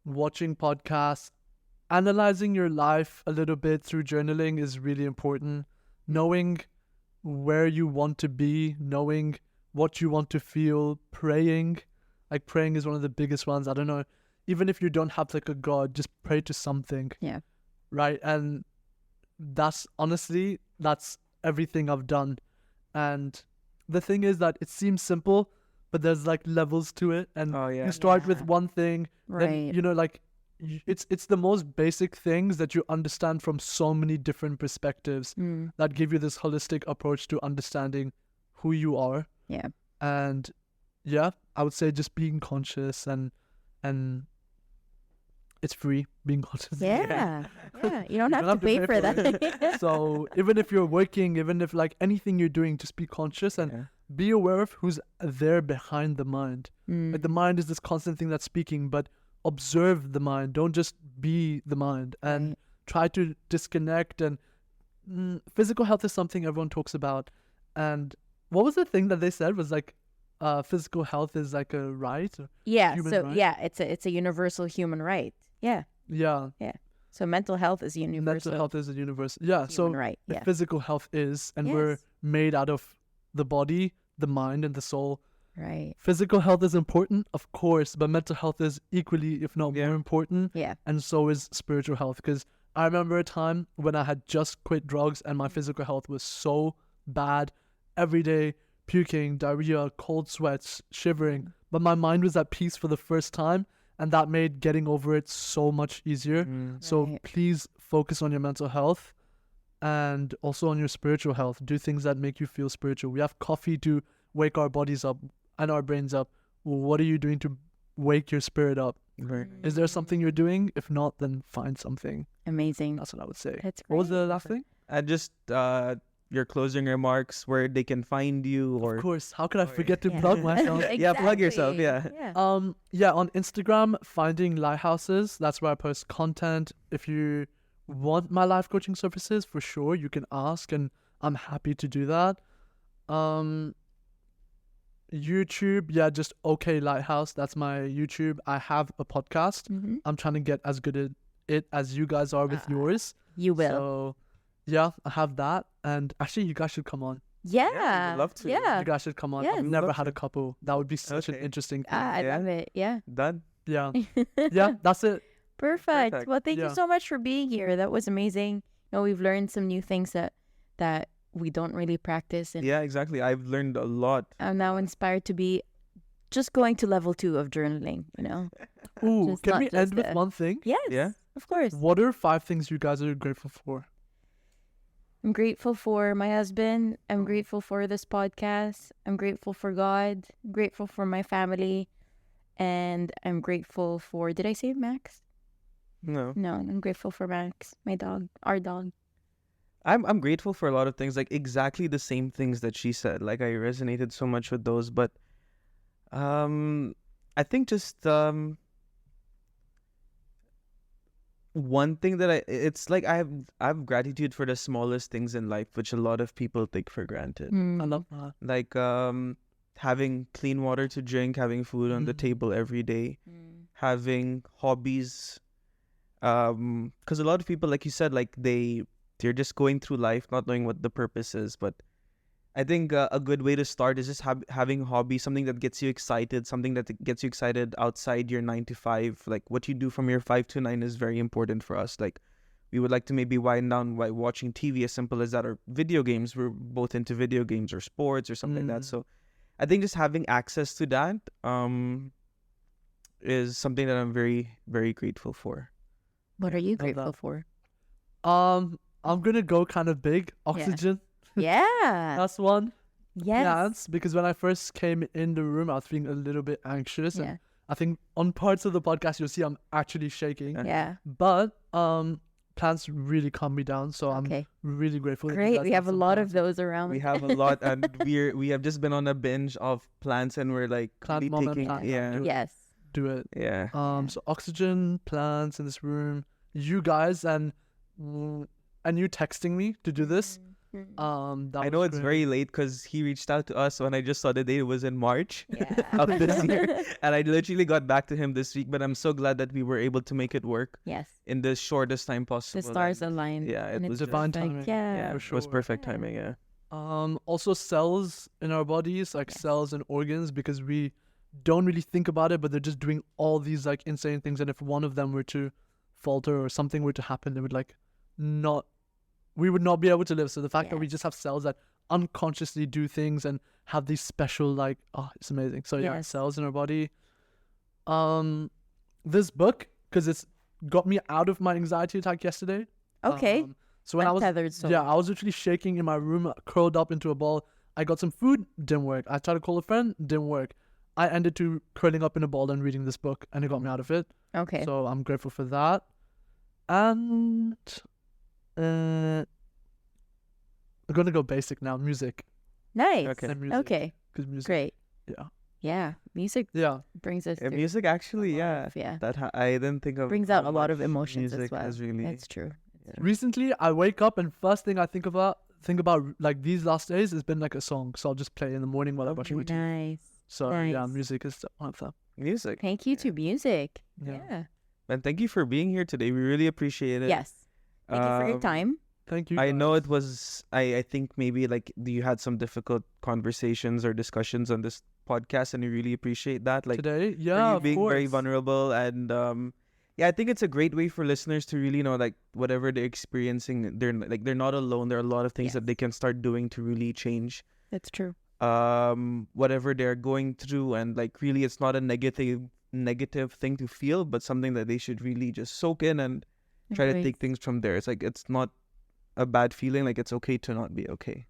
watching podcasts, analyzing your life a little bit through journaling is really important. Knowing where you want to be, knowing what you want to feel, praying. Like praying is one of the biggest ones. I don't know. Even if you don't have like a God, just pray to something.
Yeah.
Right? And that's everything I've done. And the thing is that it seems simple, but there's like levels to it. And
Oh, yeah.
you start with
Yeah.
one thing,
Right.
then, like, it's the most basic things that you understand from so many different perspectives that give you this holistic approach to understanding who you are.
Yeah.
And yeah, I would say just being conscious, and it's free being conscious.
Yeah. Yeah. You don't have to
have to
pay
pay
for
for
that.
So even if you're working, even if like anything you're doing, just be conscious and
Yeah.
be aware of who's there behind the mind. Like the mind is this constant thing that's speaking, but observe the mind. Don't just be the mind, and
Right.
try to disconnect. And physical health is something everyone talks about. And what was the thing that they said was like, physical health is like a right? Or
Yeah.
human
So
right?
yeah, it's a universal human right. Yeah.
Yeah.
So mental health is universal
Mental health is a universal. Yeah. So
human right.
if
Yeah.
physical health is, and we're
Yes.
made out of the body, the mind, and the soul.
Right.
Physical health is important, of course, but mental health is equally, if not
Yeah.
more important.
Yeah.
And so is spiritual health. Because I remember a time when I had just quit drugs and my physical health was so bad. Every day, puking, diarrhea, cold sweats, shivering. But my mind was at peace for the first time. And that made getting over it so much easier. So
Right.
please focus on your mental health and also on your spiritual health. Do things that make you feel spiritual. We have coffee to wake our bodies up and our brains up. What are you doing to wake your spirit up?
Right.
Is there something you're doing? If not, then find something.
Amazing.
That's what I would say.
That's
What was
great.
the last thing?
And just your closing remarks, where they can find you, or
Of course. How could I
or-
forget to
Yeah.
plug myself?
Yeah, plug yourself,
Exactly.
yeah.
Yeah.
On Instagram, Finding Lighthouses. That's where I post content. If you want my life coaching services, for sure, you can ask, and I'm happy to do that. YouTube, yeah, just OK Lighthouse. That's my YouTube. I have a podcast.
Mhm.
I'm trying to get as good at it as you guys are with yours.
You will.
So, Yeah, I have that. And actually, you guys should come on.
Yeah.
would love to.
Yeah.
You guys should come on.
Yes.
I've
Would
never
love
had
to.
a couple. That would be such an
Okay.
interesting thing.
I
Yeah.
love it. Yeah.
Done.
Yeah. Yeah, that's it.
Perfect.
Perfect.
Well, thank you
Yeah.
so much for being here. That was amazing. We've learned some new things that we don't really practice, and
Yeah, exactly. I've learned a lot.
I'm now inspired to be just going to level 2 of journaling.
Ooh,
Just
can
not
we
just
end with
the-
one thing?
Yes.
Yeah.
Of course.
What are 5 things you guys are grateful for?
I'm grateful for my husband. I'm grateful for this podcast. I'm grateful for God. I'm grateful for my family. And I'm grateful for, did I say Max?
No.
No, I'm grateful for Max, my dog, our dog.
I'm grateful for a lot of things, like exactly the same things that she said. Like I resonated so much with those, but I think just one thing that it's like I have gratitude for the smallest things in life, which a lot of people take for granted.
Hmm.
I love that.
Like having clean water to drink, having food on the
Mm.
table every day,
Mm.
having hobbies. Because a lot of people, like you said, like they're just going through life not knowing what the purpose is. But I think a good way to start is just having a hobby, something that gets you excited, something that gets you excited outside your 9 to 5. Like what you do from your 5 to 9 is very important for us. Like we would like to maybe wind down by watching TV, as simple as that, or video games. We're both into video games or sports or something like that.
Mm.
So I think just having access to that is something that I'm very, very grateful for.
What are you
love
grateful
that.
for?
I'm gonna go kind of big. Oxygen.
Yeah.
That's one.
Yes.
Plants, because when I first came in the room, I was feeling a little bit anxious.
Yeah.
And I think on parts of the podcast you'll see I'm actually shaking.
Yeah.
But plants really calm me down, so
Okay.
I'm really grateful. that you
Great.
guys
We have a
some
lot of
plants.
those around.
We have a lot, and we have just been on a binge of plants, and we're like
Plant
really
mom and
taking
plant dad.
yeah,
Yes.
Do it.
yeah.
Yeah.
So oxygen, plants in this room, you guys, and you texting me to do this. That
I know
was
it's
great.
very late because he reached out to us when I just saw the date. It was in March
Yeah.
of this year, and I literally got back to him this week. But I'm so glad that we were able to make it work
Yes.
in the shortest time
The
possible.
stars
and
aligned.
yeah, it
and
was
it's
divine
perfect.
timing.
Yeah.
yeah,
for
it was
sure.
perfect
Yeah.
timing. Yeah,
Also cells in our bodies, like
Yes.
cells and organs, because we don't really think about it, but they're just doing all these like insane things. And if one of them were to falter or something were to happen, it would we would not be able to live. So the fact that we
Yes.
just have cells that unconsciously do things and have these special it's amazing. So yeah,
Yes.
cells in our body. This book, because it's got me out of my anxiety attack yesterday.
Okay.
So when I was
Untethered soul.
I was literally shaking in my room, curled up into a ball. I got some food, didn't work. I tried to call a friend, didn't work. I ended to curling up in a ball and reading this book, and it got me out of it.
Okay.
So I'm grateful for that. And I'm gonna go basic now. Music,
Nice.
Okay.
And music.
Okay.
because music.
Great.
Yeah.
Yeah. Music
Yeah.
brings us
And
through
music actually,
a lot
yeah,
of- yeah.
that I didn't think of.
Brings
how
out a lot of
much
emotions as
music
well.
has really.
That's true.
Recently, I wake up and first thing I think about like these last days has been like a song. So I'll just play in the morning while I brush my teeth.
Nice.
So yeah,
nice.
music is one of them.
Music.
Thank you to music.
Yeah.
Yeah.
And thank you for being here today. We really appreciate it.
Yes. Thank you for your
Um,
time.
Thank you.
I know
guys.
it was. I think maybe like you had some difficult conversations or discussions on this podcast, and we really appreciate that. Like
Today.
for
Yeah,
you
of
being very
course.
vulnerable, and yeah, I think it's a great way for listeners to really know like whatever they're experiencing, they're not alone. There are a lot of things that
Yes.
they can start doing to really change
That's true.
whatever they're going through, and like really it's not a negative thing to feel, but something that they should really just soak in and try to
Embrace.
take things from there. It's like it's not a bad feeling, like it's okay to not be okay.